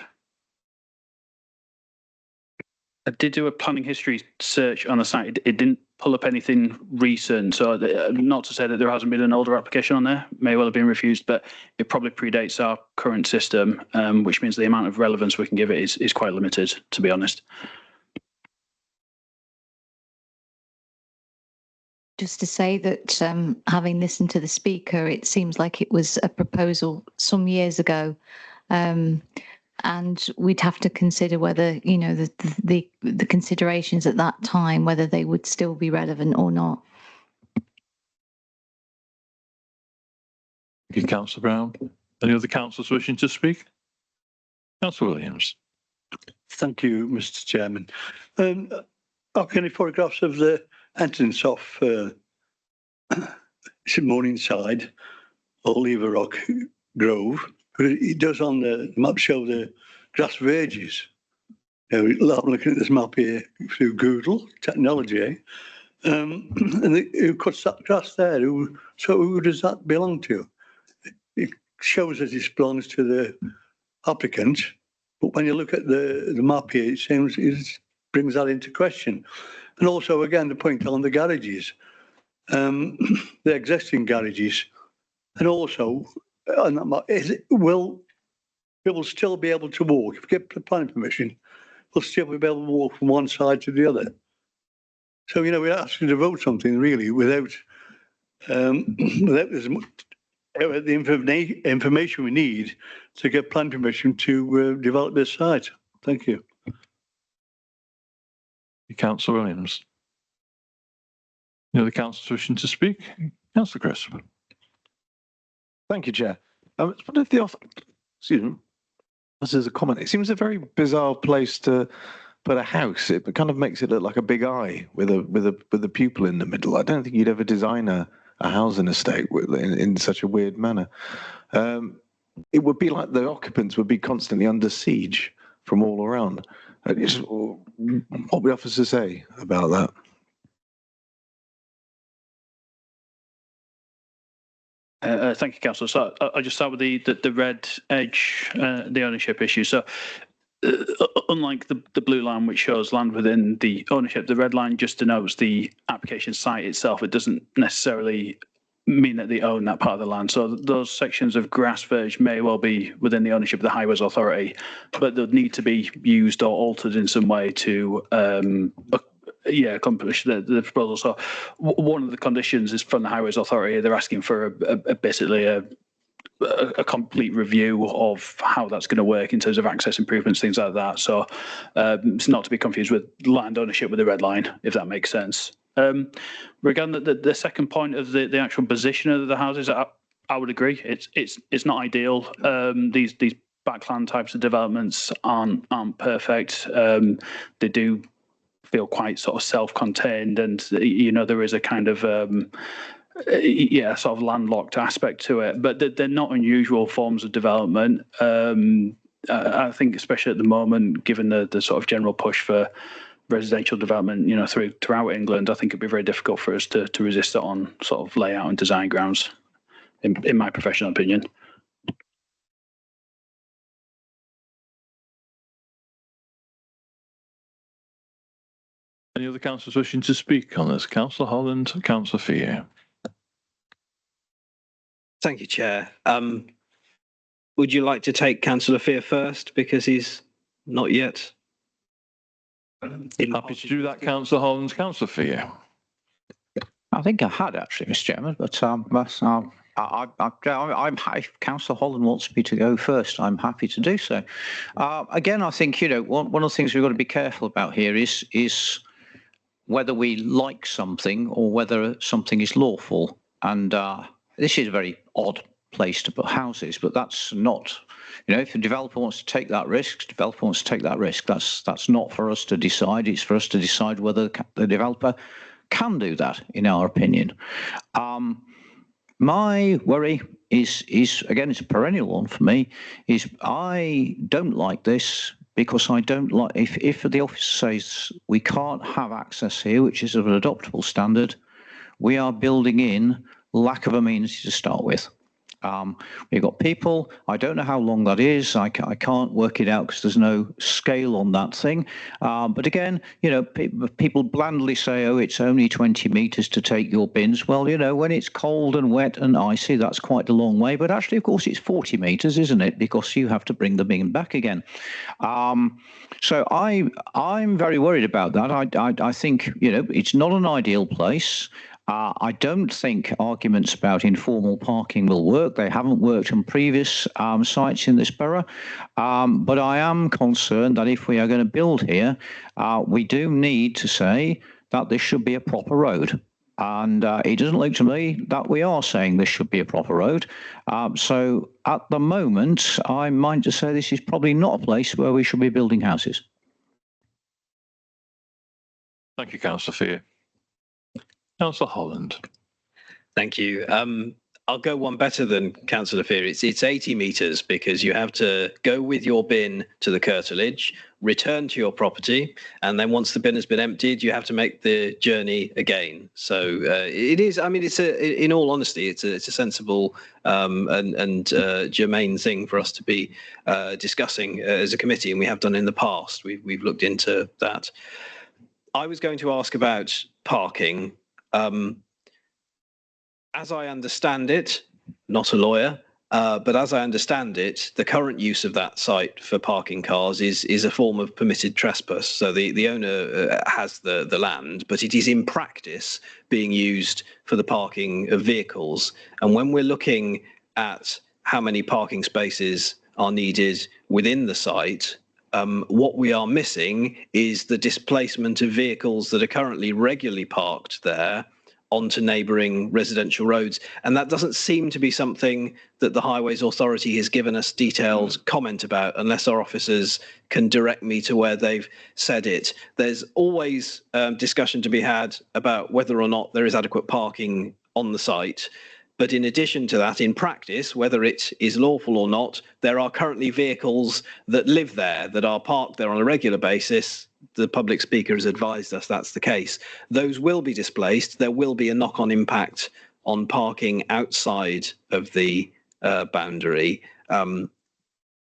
I did do a planning history search on the site. It didn't pull up anything recent. So not to say that there hasn't been an older application on there, may well have been refused, but it probably predates our current system, which means the amount of relevance we can give it is quite limited, to be honest. Just to say that having listened to the speaker, it seems like it was a proposal some years ago. And we'd have to consider whether, you know, the considerations at that time, whether they would still be relevant or not. Thank you, Councillor Brown. Any other councillors wishing to speak? Councillor Williams. Thank you, Mr. Chairman. Any photographs of the entrance off Morningside or Lever Rock Grove? It does on the map show the grass verges. I'm looking at this map here through Google technology. And who cuts that grass there? Who does that belong to? It shows that it belongs to the applicant, but when you look at the map here, it seems it brings that into question. And also, again, the point on the garages, the existing garages, and also on that map, will people still be able to walk? If we get planning permission, we'll still be able to walk from one side to the other. So, you know, we're asking to vote something really without as much the information we need to get planning permission to develop this site. Thank you. Councillor Williams. Any other councillors wishing to speak? Councillor Crisp. Thank you, Chair. Excuse me. This is a comment. It seems a very bizarre place to put a house. It kind of makes it look like a big eye with a pupil in the middle. I don't think you'd ever design a housing estate in such a weird manner. It would be like the occupants would be constantly under siege from all around. What we offer to say about that? Thank you, Councillor. So I'll just start with the red edge, the ownership issue. So unlike the blue line, which shows land within the ownership, the red line just denotes the application site itself. It doesn't necessarily mean that they own that part of the land. So those sections of grass verge may well be within the ownership of the Highways Authority, but they'll need to be used or altered in some way to accomplish the proposal. So one of the conditions is from the Highways Authority. They're asking for basically a complete review of how that's going to work in terms of access improvements, things like that. So it's not to be confused with land ownership with the red line, if that makes sense. Regarding the second point of the actual position of the houses, I would agree. It's not ideal. These backland types of developments aren't perfect. They do feel quite sort of self-contained, and you know there is a kind of sort of landlocked aspect to it. But they're not unusual forms of development. I think, especially at the moment, given the sort of general push for residential development, you know, throughout England, I think it'd be very difficult for us to resist it on sort of layout and design grounds, in my professional opinion. Any other councillors wishing to speak on this? Councillor Holland, Councillor Fear. Thank you, Chair. Would you like to take Councillor Fear first, because he's not yet? Happy to do that, Councillor Holland. Councillor Fear. I think I had actually, Mr. Chairman, but I'm if Councillor Holland wants me to go first, I'm happy to do so. Again, I think, you know, one of the things we've got to be careful about here is whether we like something or whether something is lawful. And this is a very odd place to put houses, but that's not, you know, if a developer wants to take that risk, That's not for us to decide. It's for us to decide whether the developer can do that, in our opinion. My worry is again, it's a perennial one for me, is I don't like this because I don't like, if the officer says we can't have access here, which is of an adoptable standard, we are building in lack of amenity to start with. We've got people. I don't know how long that is. I can't work it out because there's no scale on that thing. But again, people blandly say, oh, it's only 20 metres to take your bins. Well, when it's cold and wet and icy, that's quite a long way. But actually, of course, it's 40 metres, isn't it? Because you have to bring the bin back again. So I'm very worried about that. I think, it's not an ideal place. I don't think arguments about informal parking will work. They haven't worked on previous sites in this borough. But I am concerned that if we are going to build here, we do need to say that this should be a proper road. And it doesn't look to me that we are saying this should be a proper road. So at the moment, I might just say this is probably not a place where we should be building houses. Thank you, Councillor Fear. Councillor Holland. Thank you. I'll go one better than Councillor Fear. It's 80 metres because you have to go with your bin to the curtilage, return to your property, and then once the bin has been emptied, you have to make the journey again. So it is. I mean, in all honesty, it's a sensible and germane thing for us to be discussing as a committee, and we have done in the past. We've looked into that. I was going to ask about parking. As I understand it, not a lawyer, but as I understand it, the current use of that site for parking cars is a form of permitted trespass. So the owner has the land, but it is in practice being used for the parking of vehicles. And when we're looking at how many parking spaces are needed within the site, what we are missing is the displacement of vehicles that are currently regularly parked there onto neighbouring residential roads. And that doesn't seem to be something that the Highways Authority has given us detailed comment about, unless our officers can direct me to where they've said it. There's always discussion to be had about whether or not there is adequate parking on the site. But in addition to that, in practice, whether it is lawful or not, there are currently vehicles that live there, that are parked there on a regular basis. The public speaker has advised us that's the case. Those will be displaced. There will be a knock-on impact on parking outside of the boundary.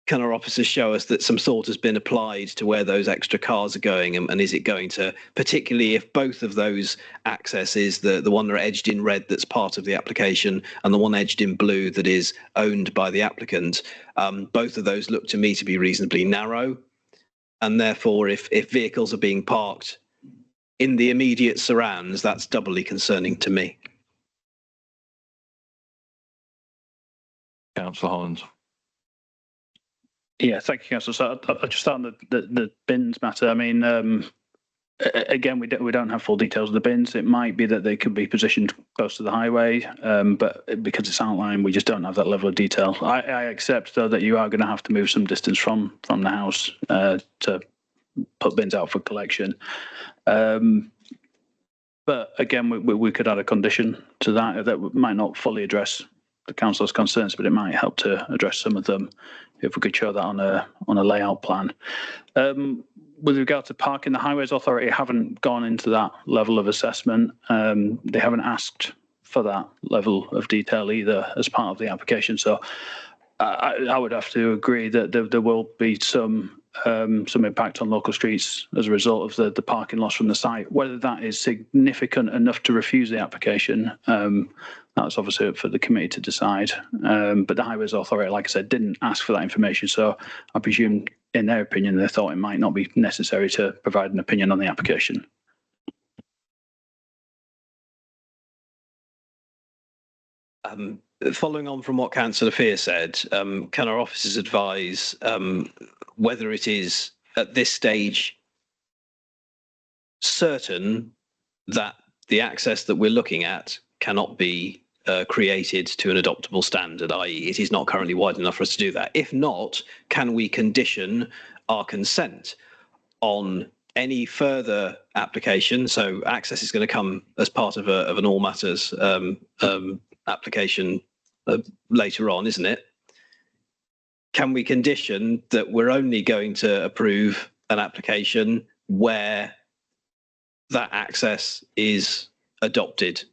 Can our officers show us that some thought has been applied to where those extra cars are going, and is it going to, particularly if both of those accesses, the one that are edged in red that's part of the application and the one edged in blue that is owned by the applicant, both of those look to me to be reasonably narrow, and therefore if vehicles are being parked in the immediate surrounds, that's doubly concerning to me. Councillor Holland. Yeah, thank you, Councillor. So I'll just start on the bins matter. I mean, again, we don't have full details of the bins. It might be that they could be positioned close to the highway, but because it's outlined, we just don't have that level of detail. I accept, though, that you are going to have to move some distance from the house to put bins out for collection. But again, we could add a condition to that might not fully address the councillor's concerns, but it might help to address some of them if we could show that on a layout plan. With regard to parking, the Highways Authority haven't gone into that level of assessment. They haven't asked for that level of detail either as part of the application. So I would have to agree that there will be some impact on local streets as a result of the parking loss from the site. Whether that is significant enough to refuse the application, that's obviously up for the committee to decide. But the Highways Authority, like I said, didn't ask for that information. So I presume, in their opinion, they thought it might not be necessary to provide an opinion on the application. Following on from what Councillor Fear said, can our officers advise whether it is at this stage certain that the access that we're looking at cannot be created to an adoptable standard, i.e. it is not currently wide enough for us to do that? If not, can we condition our consent on any further application? So access is going to come as part of an all matters application later on, isn't it? Can we condition that we're only going to approve an application where that access is adopted?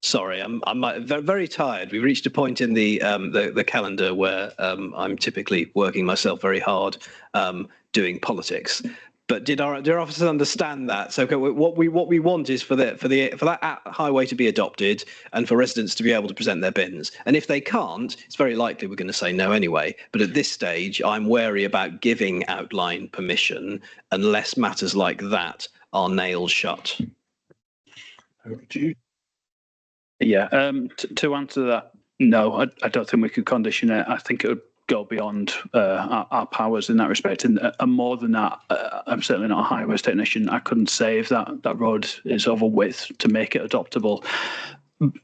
Sorry, I'm very tired. We've reached a point in the calendar where I'm typically working myself very hard doing politics. But did our officers understand that? So what we want is for that highway to be adopted and for residents to be able to present their bins. And if they can't, it's very likely we're going to say no anyway. But at this stage, I'm wary about giving outline permission unless matters like that are nailed shut. Yeah, to answer that, no, I don't think we could condition it. I think it would go beyond our powers in that respect. And more than that, I'm certainly not a highways technician. I couldn't say if that road is over width to make it adoptable.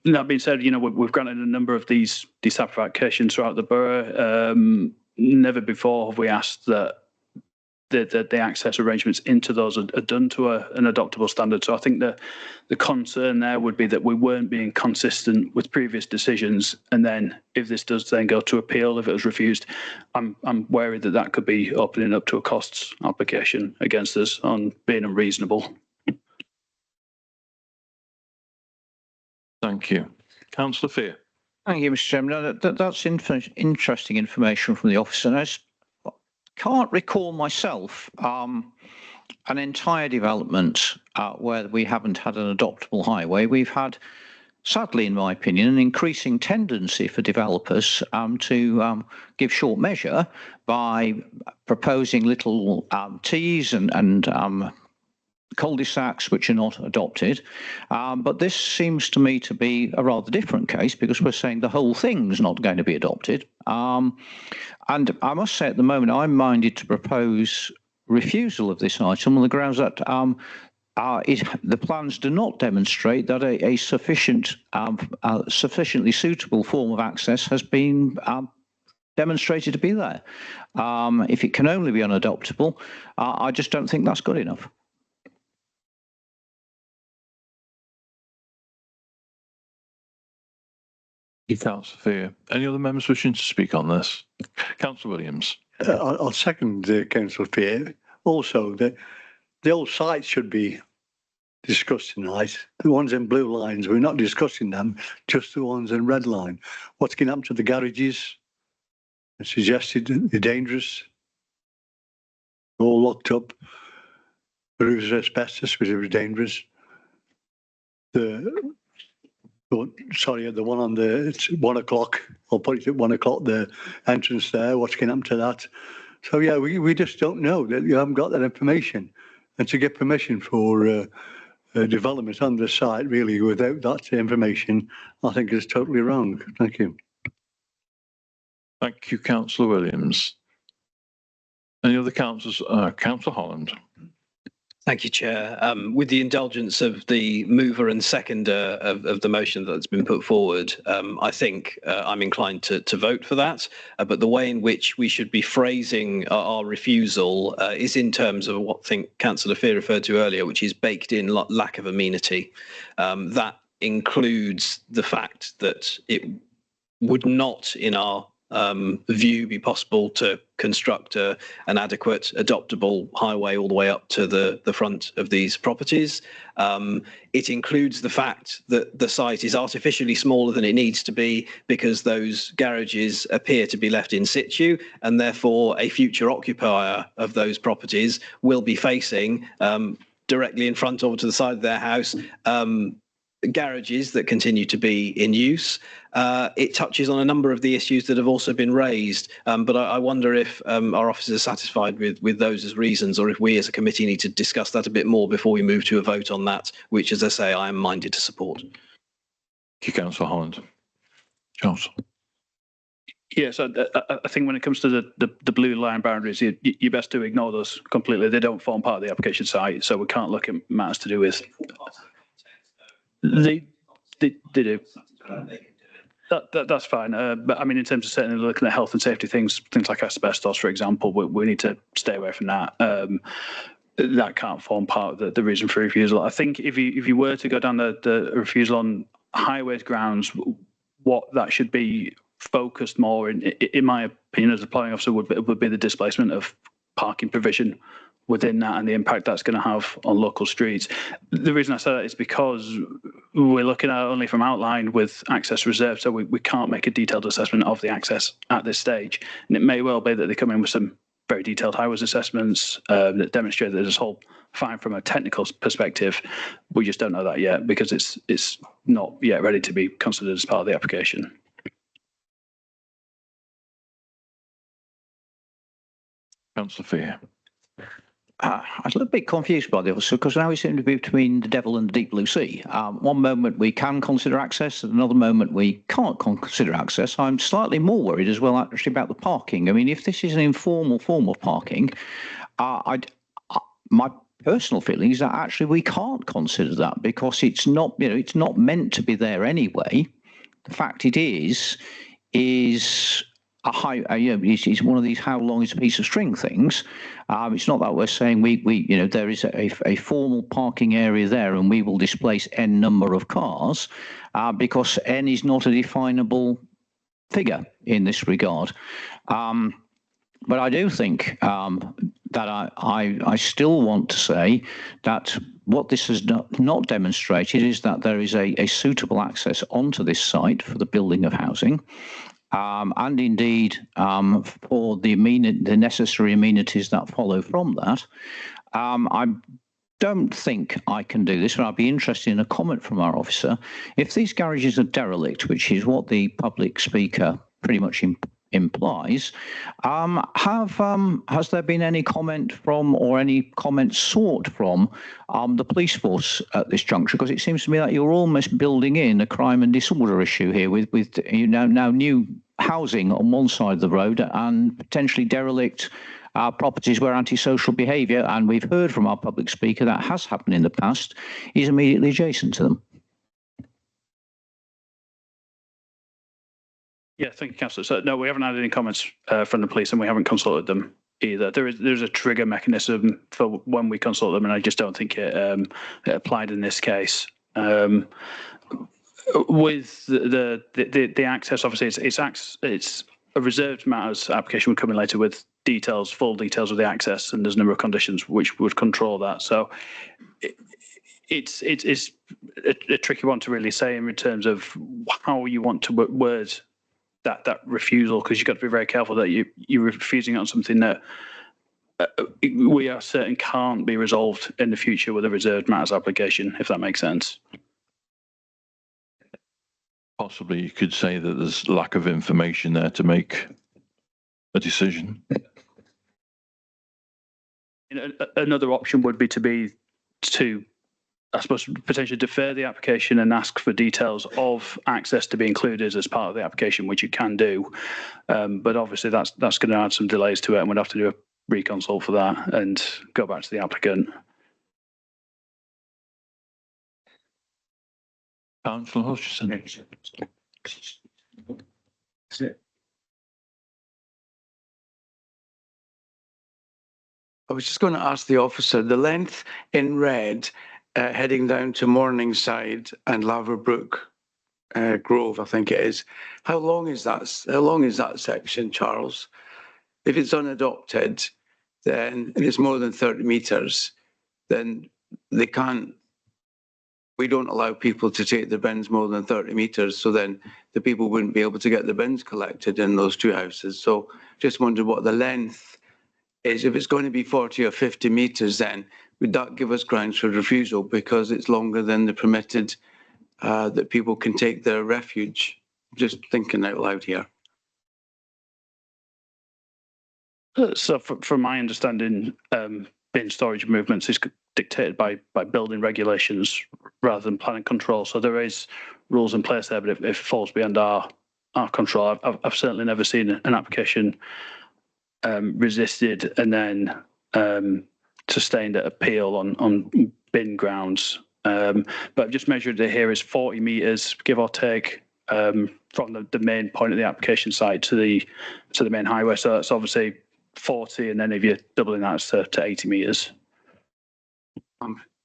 That being said, we've granted a number of these type of applications throughout the borough. Never before have we asked that the access arrangements into those are done to an adoptable standard. So I think the concern there would be that we weren't being consistent with previous decisions. And then if this does then go to appeal, if it was refused, I'm wary that could be opening up to a costs application against us on being unreasonable. Thank you. Councillor Fear. Thank you, Mr. Chairman. That's interesting information from the officer. And I can't recall myself an entire development where we haven't had an adoptable highway. We've had, sadly, in my opinion, an increasing tendency for developers to give short measure by proposing little T's and cul-de-sacs which are not adopted. But this seems to me to be a rather different case because we're saying the whole thing's not going to be adopted. And I must say at the moment I'm minded to propose refusal of this item on the grounds that the plans do not demonstrate that a sufficiently suitable form of access has been demonstrated to be there. If it can only be unadoptable, I just don't think that's good enough. Councillor Fear. Any other members wishing to speak on this? Councillor Williams. I'll second Councillor Fear. Also, the old sites should be discussed tonight. The ones in blue lines, we're not discussing them, just the ones in red line. What's going to happen to the garages? It's suggested they're dangerous. They're all locked up. The roofs are asbestos, which is dangerous. The one on it's 1 o'clock. I'll put it at 1 o'clock, the entrance there. What's going to happen to that? So, yeah, we just don't know. That you haven't got that information. And to get permission for development on the site, really, without that information, I think is totally wrong. Thank you. Thank you, Councillor Williams. Any other councillors? Councillor Holland. Thank you, Chair. With the indulgence of the mover and seconder of the motion that's been put forward, I think I'm inclined to vote for that. But the way in which we should be phrasing our refusal is in terms of what I think Councillor Fear referred to earlier, which is baked in lack of amenity. That includes the fact that it would not, in our view, be possible to construct an adequate adoptable highway all the way up to the front of these properties. It includes the fact that the site is artificially smaller than it needs to be because those garages appear to be left in situ, and therefore a future occupier of those properties will be facing directly in front or to the side of their house garages that continue to be in use. It touches on a number of the issues that have also been raised, but I wonder if our officers are satisfied with those as reasons, or if we as a committee need to discuss that a bit more before we move to a vote on that, which, as I say, I am minded to support. Thank you, Councillor Holland. Councillor. Yes, I think when it comes to the blue line boundaries, you best to ignore those completely. They don't form part of the application site, so we can't look at matters to do with. They do. That's fine. But I mean, in terms of certainly looking at health and safety things like asbestos, for example, we need to stay away from that. That can't form part of the reason for refusal. I think if you were to go down the refusal on highways grounds, what that should be focused more in my opinion as a planning officer would be the displacement of parking provision within that and the impact that's going to have on local streets. The reason I say that is because we're looking at it only from outline with access reserved, so we can't make a detailed assessment of the access at this stage. And it may well be that they come in with some very detailed highways assessments that demonstrate that it's all fine from a technical perspective. We just don't know that yet because it's not yet ready to be considered as part of the application. Councillor Fear. I was a little bit confused by this because now we seem to be between the devil and the deep blue sea. One moment we can consider access, and another moment we can't consider access. I'm slightly more worried as well, actually, about the parking. I mean, if this is an informal form of parking, my personal feeling is that actually we can't consider that because it's not, it's not meant to be there anyway. The fact it is a high, it's one of these how long is a piece of string things. It's not that we're saying there is a formal parking area there and we will displace n number of cars because n is not a definable figure in this regard. But I do think that I still want to say that what this has not demonstrated is that there is a suitable access onto this site for the building of housing. And indeed, for the necessary amenities that follow from that. I don't think I can do this, but I'd be interested in a comment from our officer. If these garages are derelict, which is what the public speaker pretty much implies, has there been any comment from or any comment sought from the police force at this juncture? Because it seems to me that you're almost building in a crime and disorder issue here with now new housing on one side of the road and potentially derelict properties where antisocial behaviour, and we've heard from our public speaker that has happened in the past, is immediately adjacent to them. Yeah, thank you, Councillor. So no, we haven't had any comments from the police, and we haven't consulted them either. There's a trigger mechanism for when we consult them, and I just don't think it applied in this case. With the access, obviously, it's a reserved matters application would come in later with full details of the access, and there's a number of conditions which would control that. So it's a tricky one to really say in terms of how you want to word that refusal, because you've got to be very careful that you're refusing on something that we are certain can't be resolved in the future with a reserved matters application, if that makes sense. Possibly you could say that there's lack of information there to make a decision. Another option would be to I suppose potentially defer the application and ask for details of access to be included as part of the application, which you can do. But obviously that's going to add some delays to it, and we'd have to do a reconsult for that and go back to the applicant. Councillor Hutchison. I was just going to ask the officer, the length in red heading down to Morningside and Laverbrook Grove, I think it is. How long is that? How long is that section, Charles? If it's unadopted, then and it's more than 30 metres, then they can't. We don't allow people to take the bins more than 30 metres, so then the people wouldn't be able to get the bins collected in those two houses. So just wondered what the length is. If it's going to be 40 or 50 metres, then would that give us grounds for refusal because it's longer than the permitted that people can take their refuge? Just thinking out loud here. So from my understanding, bin storage movements is dictated by building regulations rather than planning control. So there is rules in place there, but if it falls beyond our control, I've certainly never seen an application resisted and then sustained at appeal on bin grounds. But I've just measured it here is 40 metres, give or take, from the main point of the application site to the main highway. So that's obviously 40, and then if you're doubling that to 80 metres.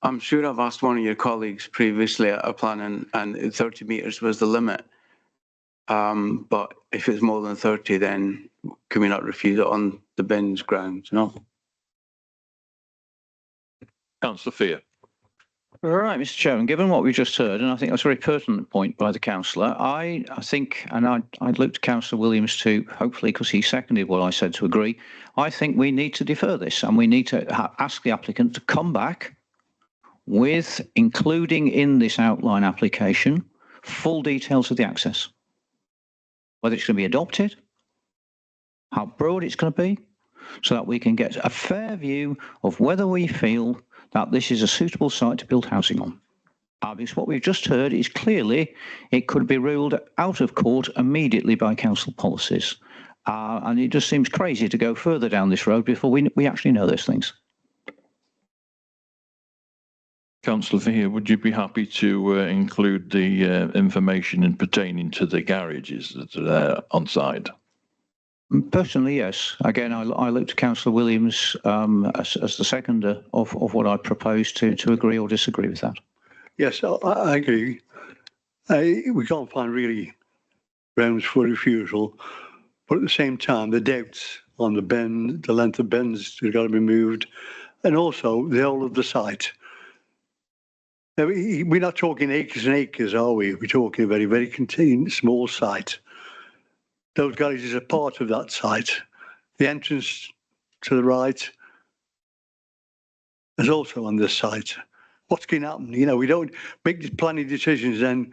I'm sure I've asked one of your colleagues previously at a plan, and 30 metres was the limit. But if it's more than 30, then can we not refuse it on the bins grounds? No. Councillor Fear. All right, Mr. Chairman, given what we've just heard, and I think that's a very pertinent point by the councillor, I think, and I'd look to Councillor Williams to, hopefully, because he seconded what I said, to agree, I think we need to defer this and we need to ask the applicant to come back with, including in this outline application, full details of the access. Whether it's going to be adopted, how broad it's going to be, so that we can get a fair view of whether we feel that this is a suitable site to build housing on. Because what we've just heard is clearly it could be ruled out of court immediately by council policies. And it just seems crazy to go further down this road before we actually know those things. Councillor Fear, would you be happy to include the information pertaining to the garages that are there on site? Personally, yes. Again, I look to Councillor Williams as the seconder of what I propose to agree or disagree with that. Yes, I agree. We can't find really grounds for refusal, but at the same time, the doubts on the bend, the length of bends that have got to be moved, and also the whole of the site. Now, we're not talking acres and acres, are we? We're talking a very, very contained, small site. Those garages are part of that site. The entrance to the right is also on this site. What's going to happen? You know, we don't make planning decisions and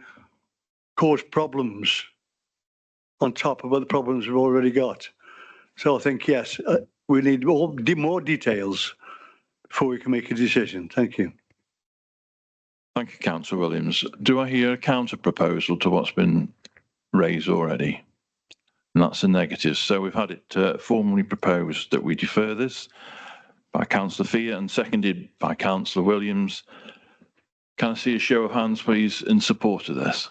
cause problems on top of other problems we've already got. So I think, yes, we need more details before we can make a decision. Thank you. Thank you, Councillor Williams. Do I hear a counter proposal to what's been raised already? And that's a negative. So we've had it formally proposed that we defer this by Councillor Fear and seconded by Councillor Williams. Can I see a show of hands, please, in support of this?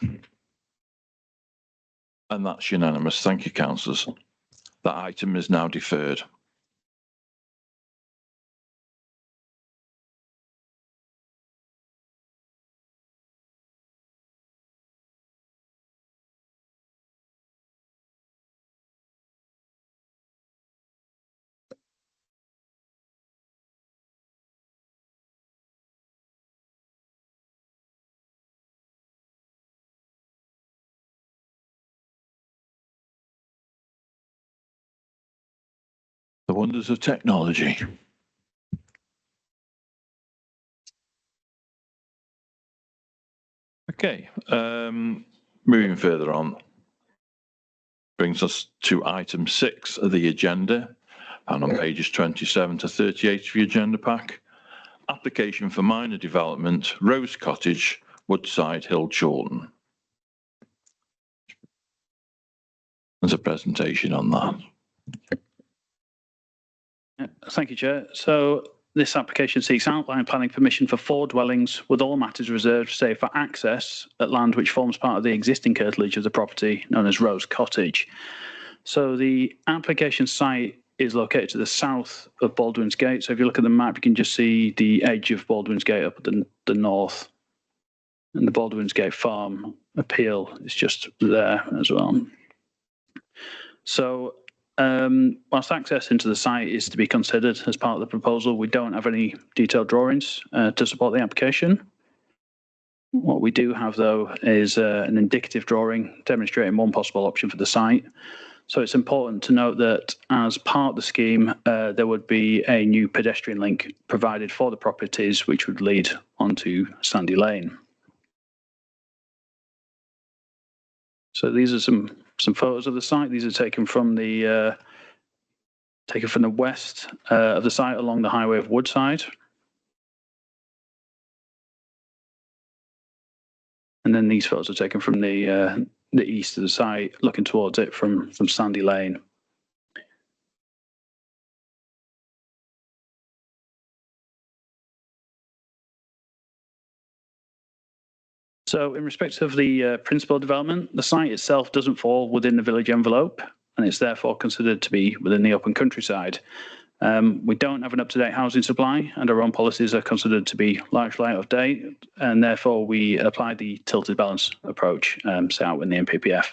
And that's unanimous. Thank you, councillors. That item is now deferred. The wonders of technology. Okay, moving further on, brings us to item 6 of the agenda, and on pages 27 to 38 of your agenda pack, application for minor development, Rose Cottage, Woodside Hill, Chorlton. There's a presentation on that. Thank you, Chair. So this application seeks outline planning permission for 4 dwellings with all matters reserved, save for access at land which forms part of the existing curtilage of the property known as Rose Cottage. So the application site is located to the south of Baldwin's Gate. So if you look at the map, you can just see the edge of Baldwin's Gate up at the north. And the Baldwin's Gate Farm appeal is just there as well. So whilst access into the site is to be considered as part of the proposal, we don't have any detailed drawings to support the application. What we do have, though, is an indicative drawing demonstrating one possible option for the site. So it's important to note that as part of the scheme, there would be a new pedestrian link provided for the properties, which would lead onto Sandy Lane. So these are some photos of the site. These are taken from the west of the site along the highway of Woodside. And then these photos are taken from the east of the site, looking towards it from Sandy Lane. So in respect of the principal development, the site itself doesn't fall within the village envelope, and it's therefore considered to be within the open countryside. We don't have an up-to-date housing supply, and our own policies are considered to be largely out of date, and therefore we apply the tilted balance approach set out in the NPPF.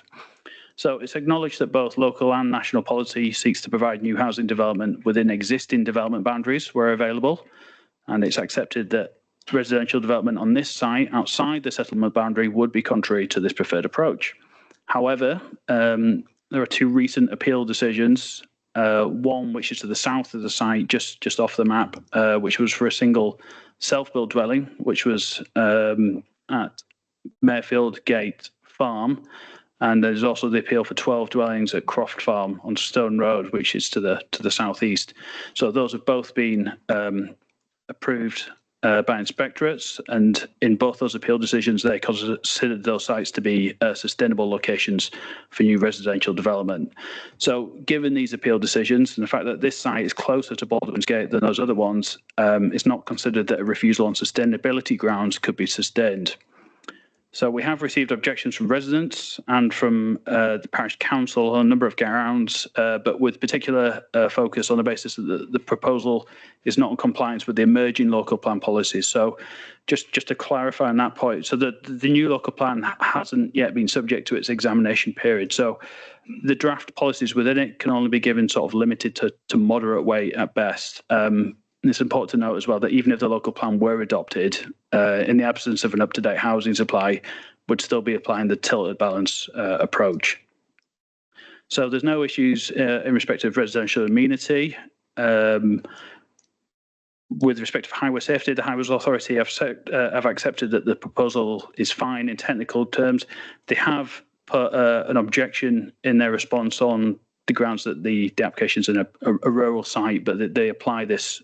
So it's acknowledged that both local and national policy seeks to provide new housing development within existing development boundaries where available, and it's accepted that residential development on this site outside the settlement boundary would be contrary to this preferred approach. However, there are two recent appeal decisions, one which is to the south of the site, just off the map, which was for a single self-built dwelling, which was at Mayfield Gate Farm. And there's also the appeal for 12 dwellings at Croft Farm on Stone Road, which is to the southeast. So those have both been approved by inspectorates, and in both those appeal decisions, they considered those sites to be sustainable locations for new residential development. So given these appeal decisions and the fact that this site is closer to Baldwin's Gate than those other ones, it's not considered that a refusal on sustainability grounds could be sustained. So we have received objections from residents and from the parish council on a number of grounds, but with particular focus on the basis that the proposal is not in compliance with the emerging local plan policies. So just to clarify on that point, so the new local plan hasn't yet been subject to its examination period. So the draft policies within it can only be given sort of limited to moderate weight at best. And it's important to note as well that even if the local plan were adopted, in the absence of an up-to-date housing supply, would still be applying the tilted balance approach. So there's no issues in respect of residential amenity. With respect to highway safety, the Highways Authority have accepted that the proposal is fine in technical terms. They have put an objection in their response on the grounds that the application is in a rural site, but they apply this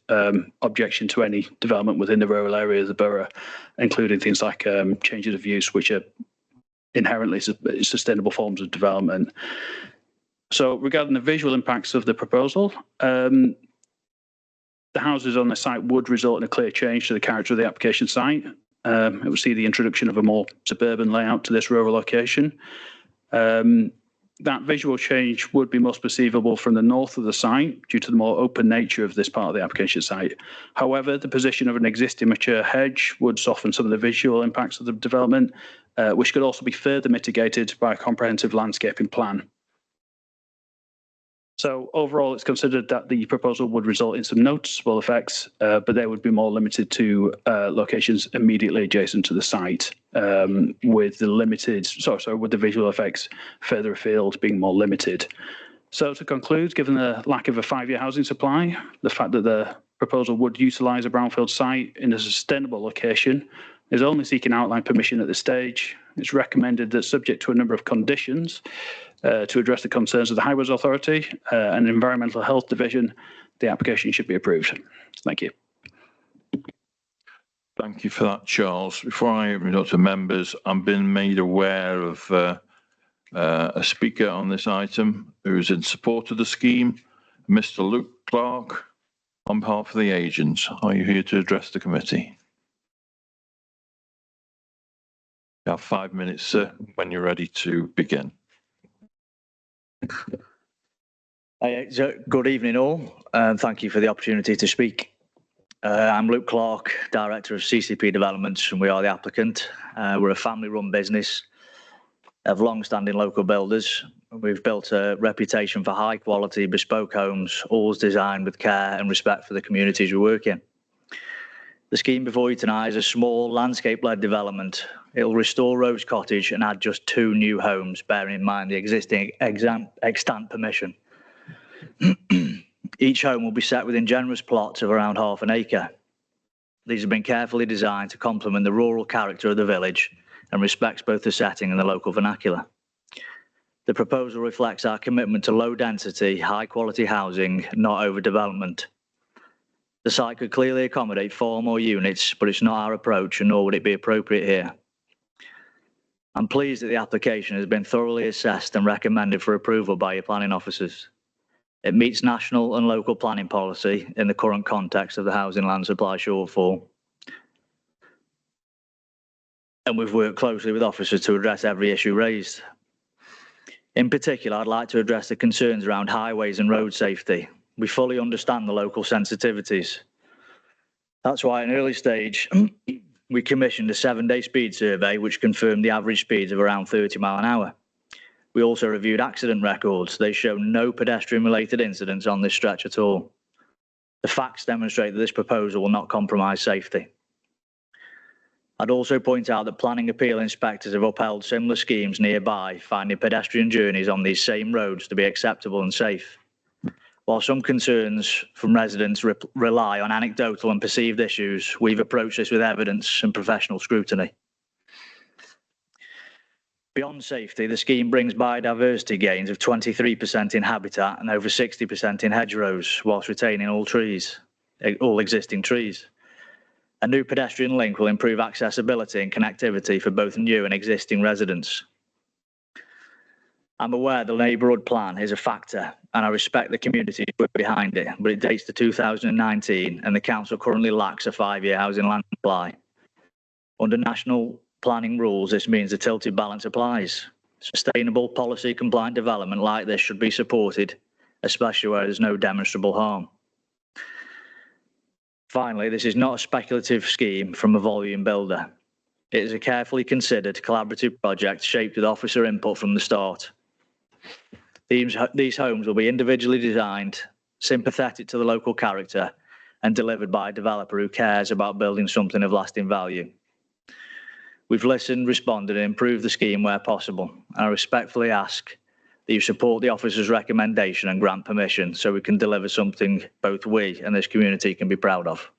objection to any development within the rural area of the borough, including things like changes of use, which are inherently sustainable forms of development. So regarding the visual impacts of the proposal, the houses on the site would result in a clear change to the character of the application site. It would see the introduction of a more suburban layout to this rural location. That visual change would be most perceivable from the north of the site due to the more open nature of this part of the application site. However, the position of an existing mature hedge would soften some of the visual impacts of the development, which could also be further mitigated by a comprehensive landscaping plan. So overall, it's considered that the proposal would result in some noticeable effects, but they would be more limited to locations immediately adjacent to the site, with the visual effects further afield being more limited. So to conclude, given the lack of a 5-year housing supply, the fact that the proposal would utilise a brownfield site in a sustainable location is only seeking outline permission at this stage. It's recommended that, subject to a number of conditions, to address the concerns of the Highways Authority and Environmental Health Division, the application should be approved. Thank you. Thank you for that, Charles. Before I open it up to members, I'm being made aware of a speaker on this item who is in support of the scheme, Mr. Luke Clark, on behalf of the agents. Are you here to address the committee? You have 5 minutes, sir, when you're ready to begin. Good evening all, and thank you for the opportunity to speak. I'm Luke Clark, Director of CCP Developments, and we are the applicant. We're a family-run business of long-standing local builders. We've built a reputation for high-quality, bespoke homes, always designed with care and respect for the communities we work in. The scheme before you tonight is a small landscape-led development. It will restore Rose Cottage and add just 2 new homes, bearing in mind the existing extant permission. Each home will be set within generous plots of around ½ an acre. These have been carefully designed to complement the rural character of the village and respects both the setting and the local vernacular. The proposal reflects our commitment to low density, high quality housing, not overdevelopment. The site could clearly accommodate 4 more units, but it's not our approach, and nor would it be appropriate here. I'm pleased that the application has been thoroughly assessed and recommended for approval by your planning officers. It meets national and local planning policy in the current context of the housing land supply shortfall. And we've worked closely with officers to address every issue raised. In particular, I'd like to address the concerns around highways and road safety. We fully understand the local sensitivities. That's why at an early stage, we commissioned a 7-day speed survey, which confirmed the average speeds of around 30 miles an hour. We also reviewed accident records. They show no pedestrian-related incidents on this stretch at all. The facts demonstrate that this proposal will not compromise safety. I'd also point out that planning appeal inspectors have upheld similar schemes nearby, finding pedestrian journeys on these same roads to be acceptable and safe. While some concerns from residents rely on anecdotal and perceived issues, we've approached this with evidence and professional scrutiny. Beyond safety, the scheme brings biodiversity gains of 23% in habitat and over 60% in hedgerows, whilst retaining all existing trees. A new pedestrian link will improve accessibility and connectivity for both new and existing residents. I'm aware the neighbourhood plan is a factor, and I respect the community behind it, but it dates to 2019, and the council currently lacks a 5-year housing land supply. Under national planning rules, this means the tilted balance applies. Sustainable, policy-compliant development like this should be supported, especially where there's no demonstrable harm. Finally, this is not a speculative scheme from a volume builder. It is a carefully considered collaborative project shaped with officer input from the start. These homes will be individually designed, sympathetic to the local character, and delivered by a developer who cares about building something of lasting value. We've listened, responded, and improved the scheme where possible. And I respectfully ask that you support the officer's recommendation and grant permission so we can deliver something both we and this community can be proud of.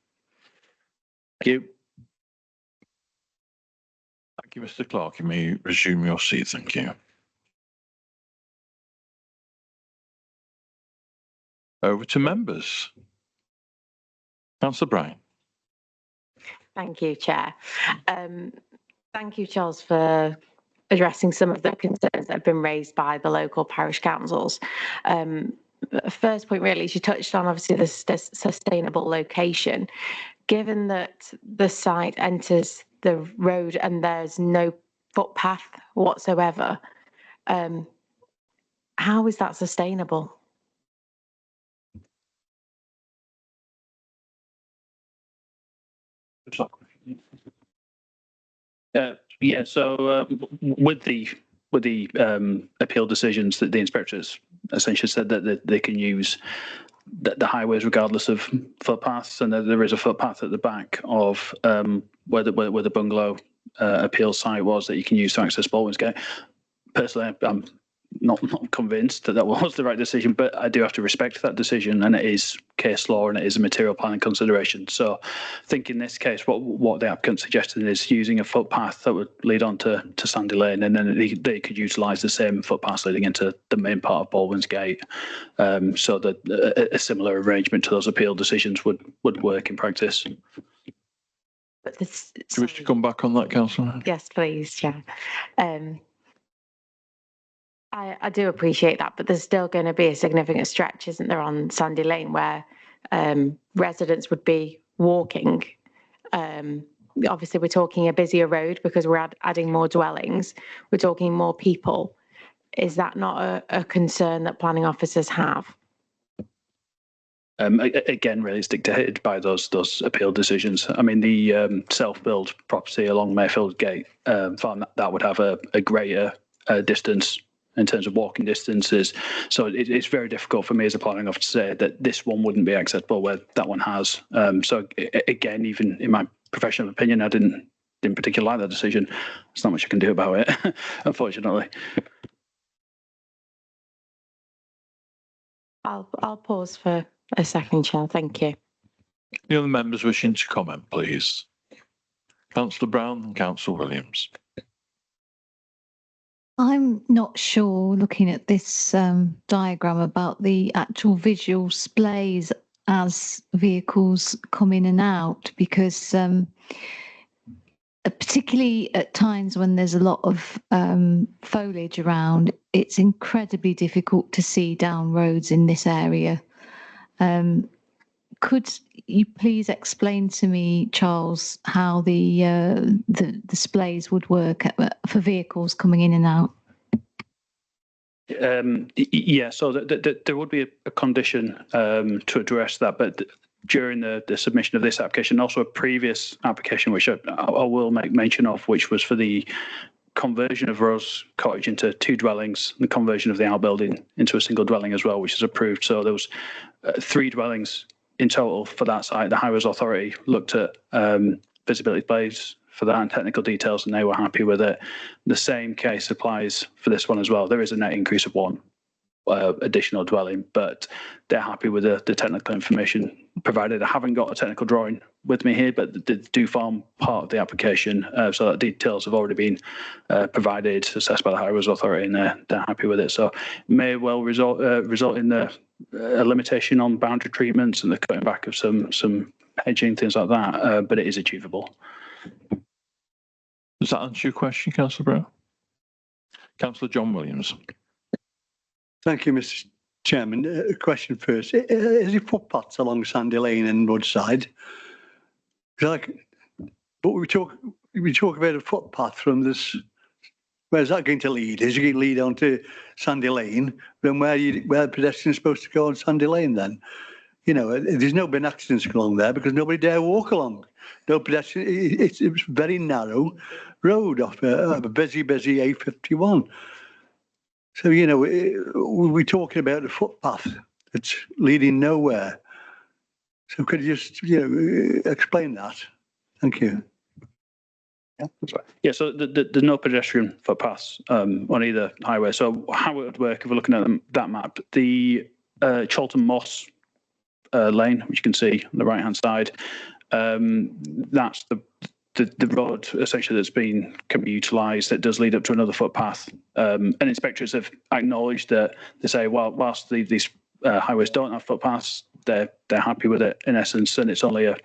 Thank you. Thank you, Mr. Clark. You may resume your seat. Thank you. Over to members. Councillor Bryan. Thank you, Chair. Thank you, Charles, for addressing some of the concerns that have been raised by the local parish councils. First point really is you touched on obviously the sustainable location. Given that the site enters the road and there's no footpath whatsoever, how is that sustainable? Yeah, so with the appeal decisions, that the inspectors essentially said that they can use the highways regardless of footpaths, and that there is a footpath at the back of where the bungalow appeal site was that you can use to access Baldwin's Gate. Personally, I'm not convinced that was the right decision, but I do have to respect that decision, and it is case law and it is a material planning consideration. So I think in this case, what the applicant suggested is using a footpath that would lead on to Sandy Lane, and then they could utilise the same footpaths leading into the main part of Baldwin's Gate. So that a similar arrangement to those appeal decisions would work in practice. But this, do you wish to come back on that, Councillor? Yes, please, Chair. I do appreciate that, but there's still going to be a significant stretch, isn't there, on Sandy Lane where residents would be walking. Obviously, we're talking a busier road because we're adding more dwellings. We're talking more people. Is that not a concern that planning officers have? Again, really it's dictated by those appeal decisions. I mean, the self-build property along Mayfield Gate farm, that would have a greater distance in terms of walking distances. So it's very difficult for me as a planning officer to say that this one wouldn't be accessible where that one has. So again, even in my professional opinion, I didn't particularly like that decision. There's not much I can do about it, unfortunately. I'll pause for a second, Chair. Thank you. Any other members wishing to comment, please? Councillor Brown and Councillor Williams. I'm not sure, looking at this diagram, about the actual visual displays as vehicles come in and out, because particularly at times when there's a lot of foliage around, it's incredibly difficult to see down roads in this area. Could you please explain to me, Charles, how the displays would work for vehicles coming in and out? Yeah, so there would be a condition to address that, but during the submission of this application, also a previous application, which I will make mention of, which was for the conversion of Rose Cottage into 2 dwellings, the conversion of the outbuilding into a single dwelling as well, which is approved. So there was 3 dwellings in total for that site, the Highways Authority looked at visibility plays for that and technical details, and they were happy with it. The same case applies for this one as well. There is a net increase of one additional dwelling, but they're happy with the technical information provided. I haven't got a technical drawing with me here, but they do form part of the application, so that details have already been provided, assessed by the Highways Authority, and they're happy with it. So it may well result in a limitation on boundary treatments and the cutting back of some hedging, things like that, but it is achievable. Does that answer your question, Councillor Brown? Councillor John Williams. Thank you, Mr. Chairman. A question first. Is there footpaths along Sandy Lane and Woodside? But we talk about a footpath from this. Where's that going to lead? Is it going to lead onto Sandy Lane? Then where pedestrians are supposed to go on Sandy Lane then? You know, there's no been accidents along there because nobody dare walk along. No pedestrian. It's a very narrow road off a busy A51. So, you know, we're talking about a footpath that's leading nowhere. So could you just, explain that? Thank you. Yeah, that's right. Yeah, so there's no pedestrian footpaths on either highway. So how it would work, if we're looking at that map, the Chalton Moss lane, which you can see on the right-hand side, that's the road essentially that's can be utilised that does lead up to another footpath. And inspectors have acknowledged that they say, well, whilst these highways don't have footpaths, they're happy with it in essence, and it's only a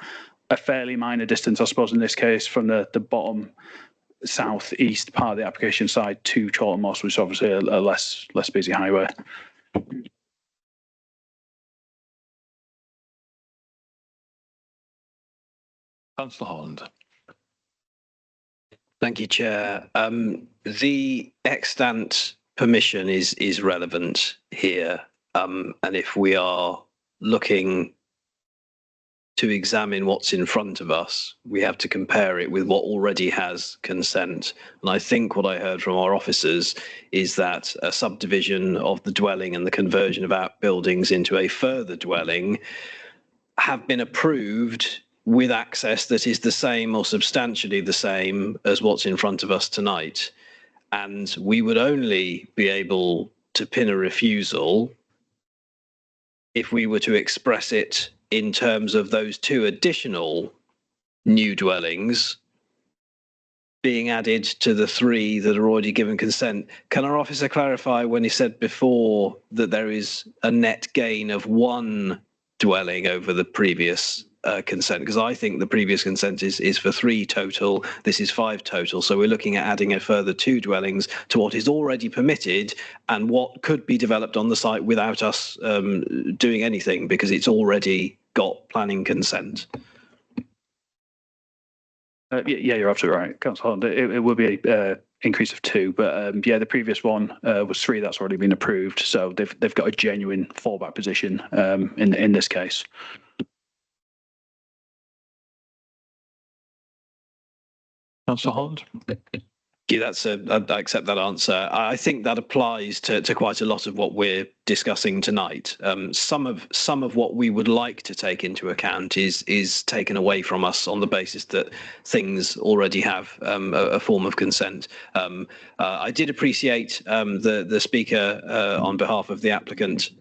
fairly minor distance, I suppose, in this case, from the bottom southeast part of the application side to Chalton Moss, which is obviously a less busy highway. Councillor Holland. Thank you, Chair. The extant permission is relevant here, and if we are looking to examine what's in front of us, we have to compare it with what already has consent. And I think what I heard from our officers is that a subdivision of the dwelling and the conversion of outbuildings into a further dwelling have been approved with access that is the same or substantially the same as what's in front of us tonight. And we would only be able to pin a refusal if we were to express it in terms of those two additional new dwellings being added to the three that are already given consent. Can our officer clarify when he said before that there is a net gain of one dwelling over the previous consent? Because I think the previous consent is for 3 total. This is 5 total. So we're looking at adding a further 2 dwellings to what is already permitted and what could be developed on the site without us doing anything, because it's already got planning consent. Yeah, you're absolutely right, Councillor Holland. It will be an increase of 2, but yeah, the previous one was 3. That's already been approved, so they've got a genuine fallback position in this case. Councillor Holland. Yeah, I accept that answer. I think that applies to quite a lot of what we're discussing tonight. Some of what we would like to take into account is taken away from us on the basis that things already have a form of consent. I did appreciate the speaker on behalf of the applicant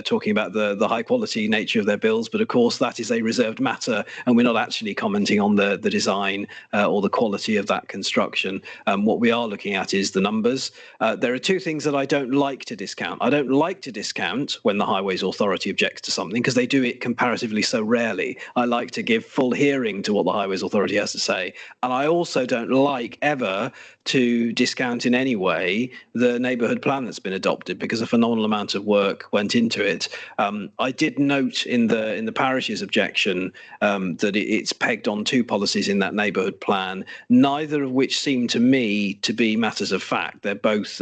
talking about the high quality nature of their bills, but of course that is a reserved matter, and we're not actually commenting on the design or the quality of that construction. What we are looking at is the numbers. There are 2 things that I don't like to discount. I don't like to discount when the Highways Authority objects to something, because they do it comparatively so rarely. I like to give full hearing to what the Highways Authority has to say. And I also don't like ever to discount in any way the neighbourhood plan that's been adopted, because a phenomenal amount of work went into it. I did note in the parish's objection that it's pegged on 2 policies in that neighbourhood plan, neither of which seem to me to be matters of fact. They're both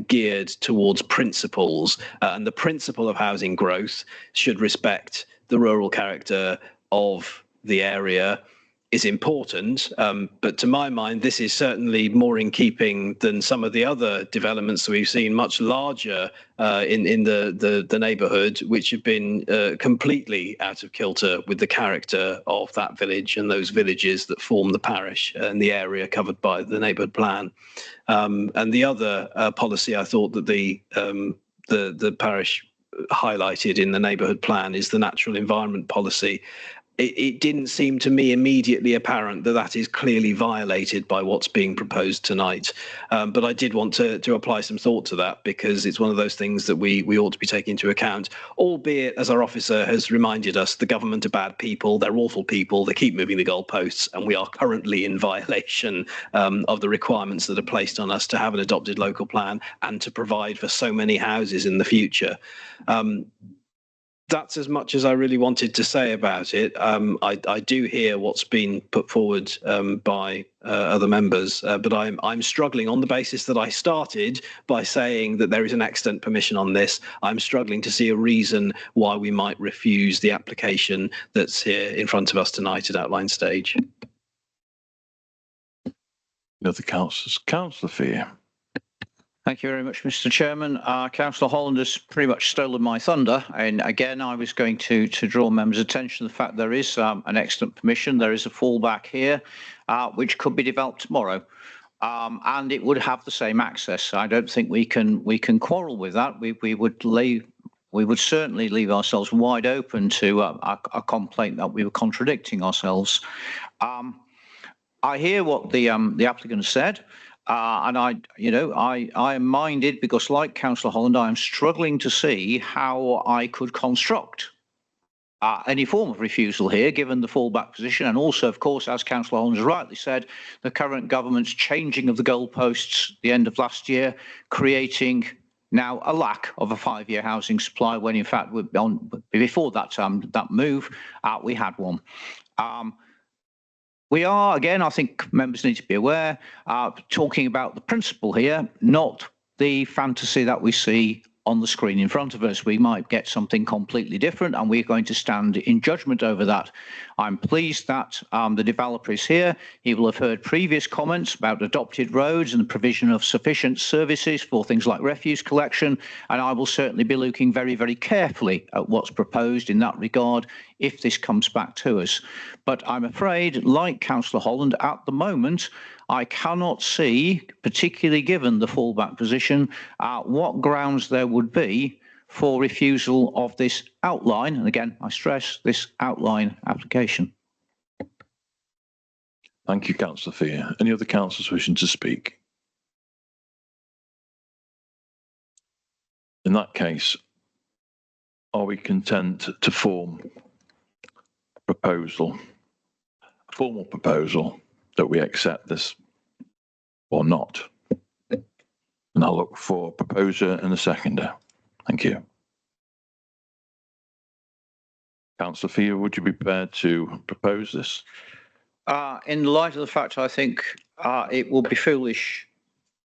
geared towards principles, and the principle of housing growth should respect the rural character of the area. is important, but to my mind, this is certainly more in keeping than some of the other developments that we've seen, much larger in the neighbourhood, which have been completely out of kilter with the character of that village and those villages that form the parish and the area covered by the neighbourhood plan. And the other policy I thought that the parish highlighted in the neighbourhood plan is the natural environment policy. It didn't seem to me immediately apparent that that is clearly violated by what's being proposed tonight. But I did want to apply some thought to that, because it's one of those things that we ought to be taking into account, albeit, as our officer has reminded us, the government are bad people, they're awful people, they keep moving the goalposts, and we are currently in violation of the requirements that are placed on us to have an adopted local plan and to provide for so many houses in the future. That's as much as I really wanted to say about it. I do hear what's been put forward by other members, but I'm struggling on the basis that I started by saying that there is an extant permission on this. I'm struggling to see a reason why we might refuse the application that's here in front of us tonight at outline stage. The other councillors, Councillor Fear. Thank you very much, Mr. Chairman. Councillor Holland has pretty much stolen my thunder. And again, I was going to draw members' attention to the fact there is an extant permission. There is a fallback here, which could be developed tomorrow. And it would have the same access. I don't think we can quarrel with that. We would certainly leave ourselves wide open to a complaint that we were contradicting ourselves. I hear what the applicant said. And I am minded, because like Councillor Holland, I am struggling to see how I could construct any form of refusal here, given the fallback position. And also, of course, as Councillor Holland has rightly said, the current government's changing of the goalposts at the end of last year, creating now a lack of a 5-year housing supply, when in fact, before that move, we had one. We are, again, I think members need to be aware, talking about the principle here, not the fantasy that we see on the screen in front of us. We might get something completely different, and we're going to stand in judgment over that. I'm pleased that the developer is here. He will have heard previous comments about adopted roads and the provision of sufficient services for things like refuse collection, and I will certainly be looking very, very carefully at what's proposed in that regard if this comes back to us. But I'm afraid, like Councillor Holland, at the moment, I cannot see, particularly given the fallback position, what grounds there would be for refusal of this outline, and again, I stress, this outline application. Thank you, Councillor Fear. Any other councillors wishing to speak? In that case, are we content to form a proposal, a formal proposal, that we accept this or not? And I'll look for a proposer and a seconder. Thank you. Councillor Fear, would you be prepared to propose this? In light of the fact, I think it would be foolish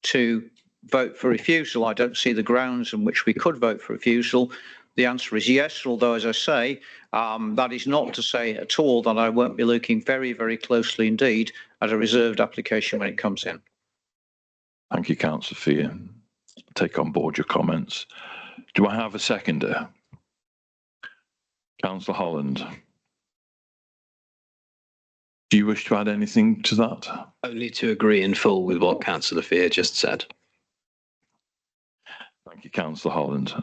to vote for refusal. I don't see the grounds on which we could vote for refusal. The answer is yes, although, as I say, that is not to say at all that I won't be looking very, very closely indeed at a reserved application when it comes in. Thank you, Councillor Fear. Take on board your comments. Do I have a seconder? Councillor Holland. Do you wish to add anything to that? Only to agree in full with what Councillor Fear just said. Thank you, Councillor Holland.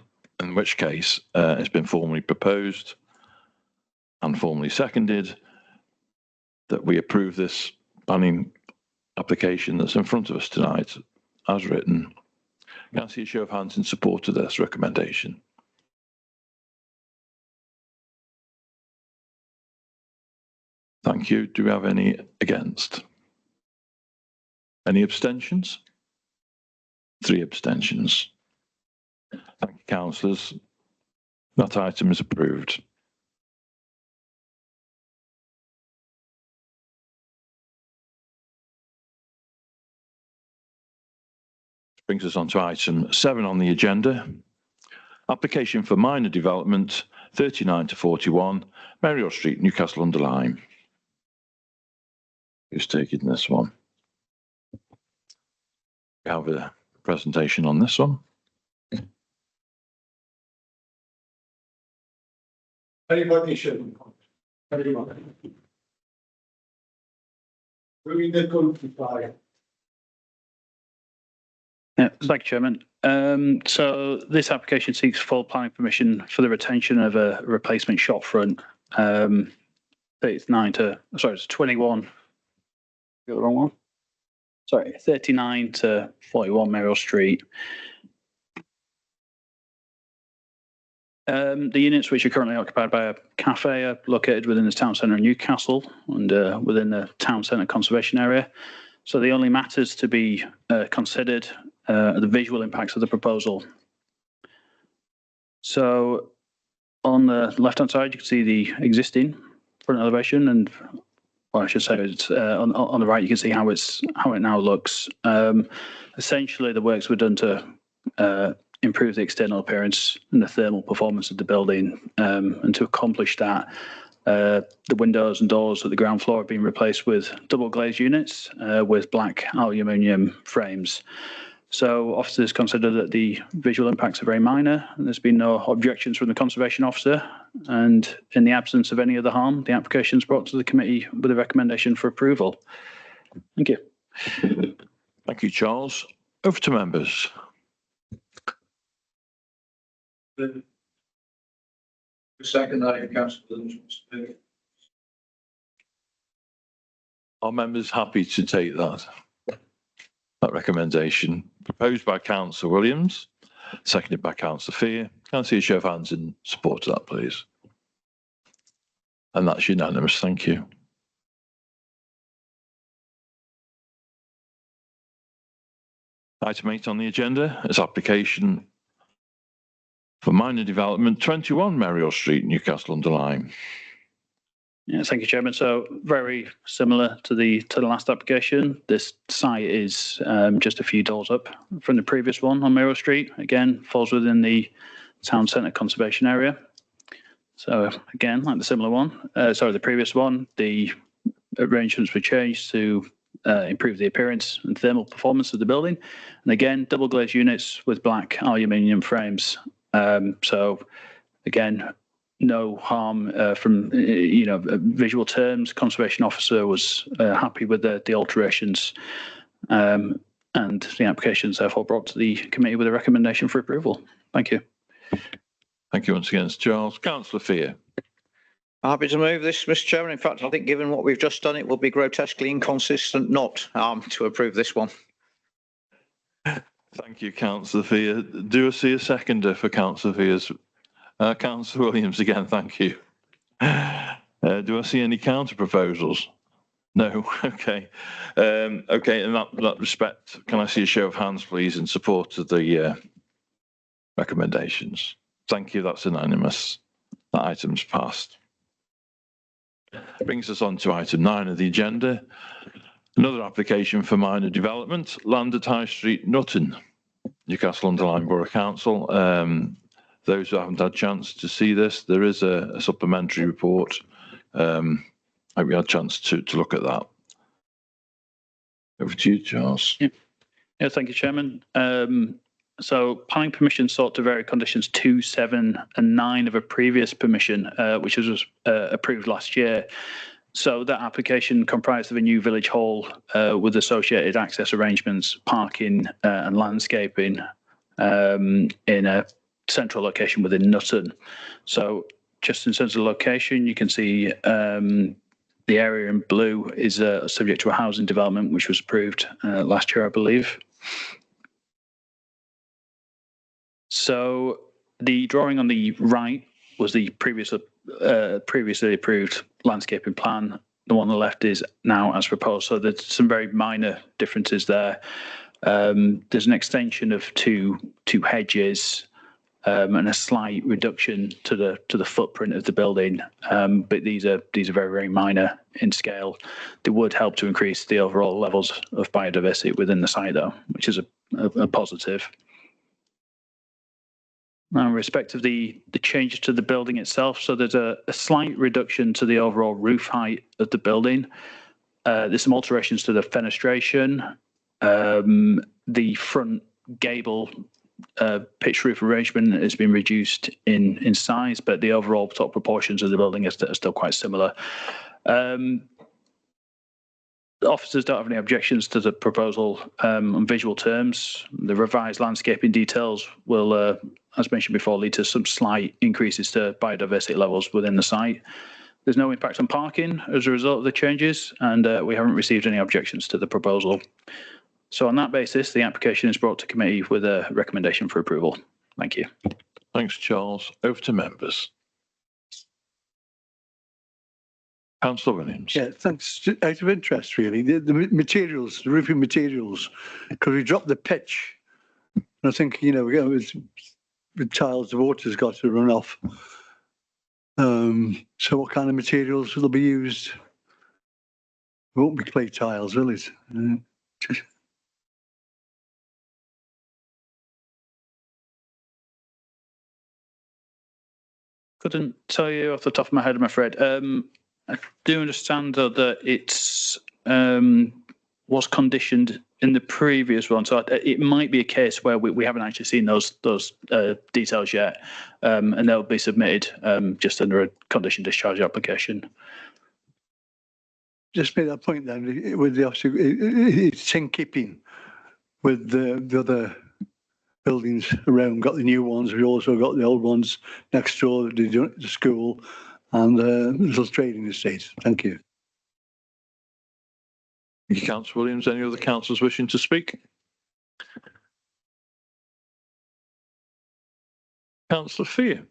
In which case, it's been formally proposed and formally seconded that we approve this planning application that's in front of us tonight, as written. Can I see a show of hands in support of this recommendation? Thank you. Do we have any against? Any abstentions? 3 abstentions. Thank you, councillors. That item is approved. Brings us on to item 7 on the agenda. Application for minor development 39 to 41, Mariel Street, Newcastle-under-Lyme. who's taking this one? We have a presentation on this one. Anybody should. Anybody. Bring the countryside. Yeah, thank you, Chairman. So this application seeks full planning permission for the retention of a replacement shop front. It's 21. Got the wrong one. Sorry, 39 to 41 Merrill Street. The units which are currently occupied by a cafe are located within the town centre of Newcastle and within the town centre conservation area. So the only matters to be considered are the visual impacts of the proposal. So on the left-hand side, you can see the existing front elevation, and well, I should say it's on the right. You can see how it now looks. Essentially, the works were done to improve the external appearance and the thermal performance of the building, and to accomplish that, the windows and doors at the ground floor have been replaced with double glazed units with black aluminium frames. So officers consider that the visual impacts are very minor, and there's been no objections from the conservation officer. And in the absence of any other harm, the application is brought to the committee with a recommendation for approval. Thank you. Thank you, Charles. Over to members. Second, Councillor. Are members happy to take that recommendation? Proposed by Councillor Williams, seconded by Councillor Fear. Can I see a show of hands in support of that, please? And that's unanimous. Thank you. Item 8 on the agenda is application for minor development 21 Merrill Street, Newcastle-under-Lyme. Yeah, thank you, Chairman. So very similar to the last application. This site is just a few doors up from the previous one on Merrill Street. Again, falls within the town centre conservation area. So again, like the previous one, the arrangements were changed to improve the appearance and thermal performance of the building. And again, double glazed units with black aluminium frames. So again, no harm from visual terms. Conservation officer was happy with the alterations, and the application is therefore brought to the committee with a recommendation for approval. Thank you. Thank you once again, Charles. Councillor Fear. Happy to move this, Mr. Chairman. In fact, I think given what we've just done, it would be grotesquely inconsistent not to approve this one. Thank you, Councillor Fear. Do I see a seconder for Councillor Fear's? Councillor Williams again, thank you. Do I see any counter proposals? No. Okay. Okay. In that respect, can I see a show of hands, please, in support of the recommendations? Thank you. That's unanimous. That item's passed. Brings us on to item 9 of the agenda. Another application for minor development, land at High Street, Nutton, Newcastle-under-Lyme Borough Council. Those who haven't had a chance to see this, there is a supplementary report. I hope you had a chance to look at that. Over to you, Charles. Yeah, thank you, Chairman. So planning permission sought to vary conditions 2, 7 and 9 of a previous permission, which was approved last year. So that application comprised of a new village hall with associated access arrangements, parking and landscaping in a central location within Nutton. So just in terms of location, you can see the area in blue is subject to a housing development, which was approved last year, I believe. So the drawing on the right was the previously approved landscaping plan. The one on the left is now as proposed. So there's some very minor differences there. There's an extension of two hedges and a slight reduction to the footprint of the building, but these are very, very minor in scale. They would help to increase the overall levels of biodiversity within the site, though, which is a positive. Now, in respect of the changes to the building itself, so there's a slight reduction to the overall roof height of the building. There's some alterations to the fenestration. The front gable pitch roof arrangement has been reduced in size, but the overall top proportions of the building are still quite similar. The officers don't have any objections to the proposal on visual terms. The revised landscaping details will, as mentioned before, lead to some slight increases to biodiversity levels within the site. There's no impact on parking as a result of the changes, and we haven't received any objections to the proposal. So on that basis, the application is brought to committee with a recommendation for approval. Thank you. Thanks, Charles. Over to members. Councillor Williams. Yeah, thanks. Out of interest, really, the materials, the roofing materials, because we dropped the pitch. And I think, you know, with tiles, the water's got to run off. So what kind of materials will be used? It won't be clay tiles, will it? Couldn't tell you off the top of my head, I'm afraid. I do understand though that it's was conditioned in the previous one, so it might be a case where we haven't actually seen those details yet, and they'll be submitted just under a condition discharge application. Just made that point then with the officer, it's in keeping with the other buildings around. Got the new ones, we also got the old ones next door, the school and the little trading estate. Thank you. Thank you, Councillor Williams. Any other councillors wishing to speak? Councillor Fear.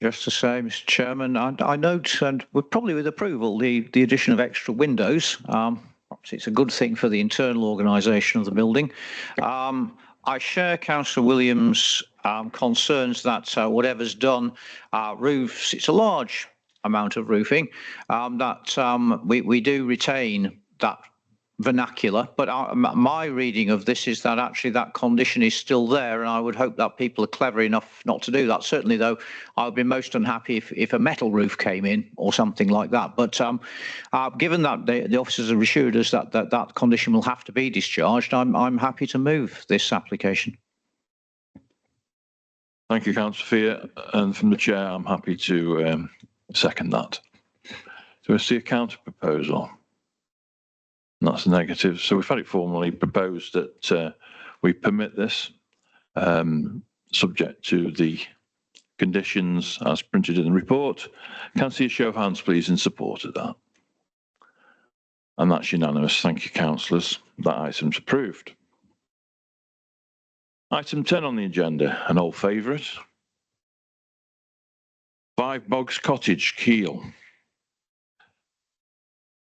Just to say, Mr. Chairman, I note, and probably with approval, the addition of extra windows. Perhaps it's a good thing for the internal organisation of the building. I share Councillor Williams' concerns that whatever's done, roofs, it's a large amount of roofing, that we do retain that vernacular, but my reading of this is that actually that condition is still there, and I would hope that people are clever enough not to do that. Certainly, though, I would be most unhappy if a metal roof came in or something like that. But given that the officers have assured us that condition will have to be discharged, I'm happy to move this application. Thank you, Councillor Fear, and from the chair, I'm happy to second that. So I see a counter proposal. That's a negative. So we've had it formally proposed that we permit this, subject to the conditions as printed in the report. Can I see a show of hands, please, in support of that? And that's unanimous. Thank you, councillors. That item's approved. Item 10 on the agenda, an old favourite. 5 Boggs Cottage, Keele.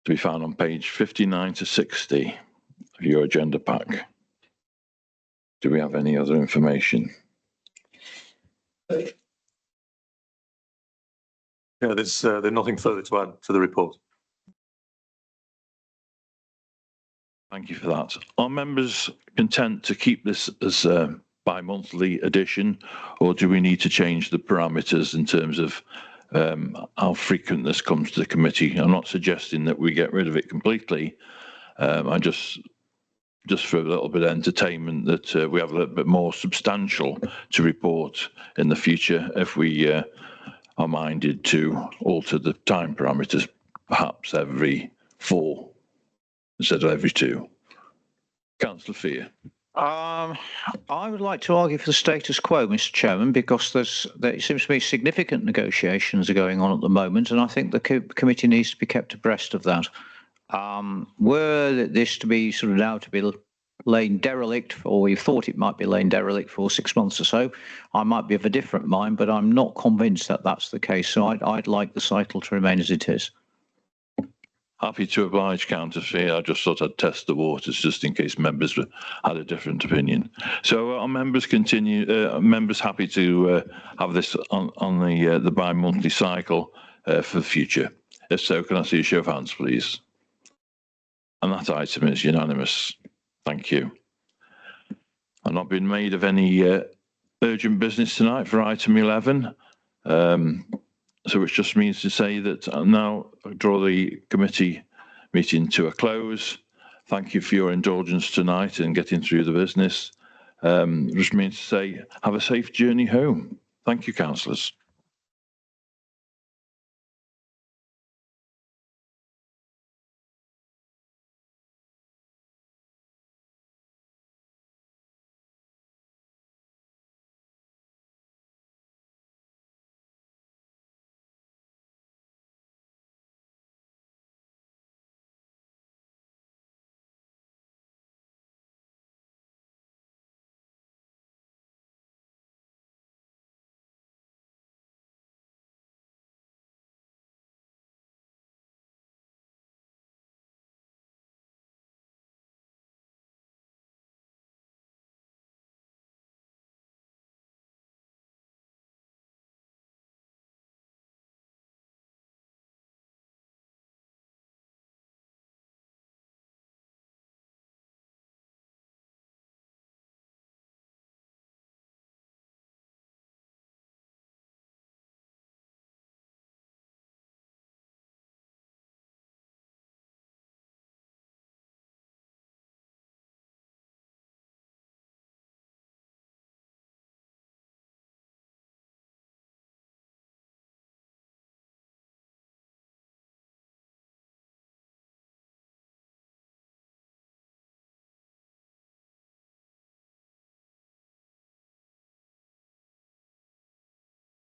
To be found on page 59 to 60 of your agenda pack. Do we have any other information? Yeah, there's nothing further to add to the report. Thank you for that. Are members content to keep this as a bi-monthly edition, or do we need to change the parameters in terms of how frequent this comes to the committee? I'm not suggesting that we get rid of it completely. I just for a little bit of entertainment that we have a little bit more substantial to report in the future if we are minded to alter the time parameters, perhaps every 4 instead of every 2. Councillor Fear. I would like to argue for the status quo, Mr. Chairman, because there seems to be significant negotiations are going on at the moment, and I think the committee needs to be kept abreast of that. Were this to be sort of now to be laying derelict, or we thought it might be laying derelict for 6 months or so, I might be of a different mind, but I'm not convinced that that's the case. So I'd like the cycle to remain as it is. Happy to oblige, Councillor Fear. I just thought I'd test the waters just in case members had a different opinion. So are members members happy to have this on the bi-monthly cycle for the future? If so, can I see a show of hands, please? And that item is unanimous. Thank you. I've not been made of any urgent business tonight for item 11. So which just means to say that I now draw the committee meeting to a close. Thank you for your indulgence tonight and getting through the business. Just means to say, have a safe journey home. Thank you, councillors.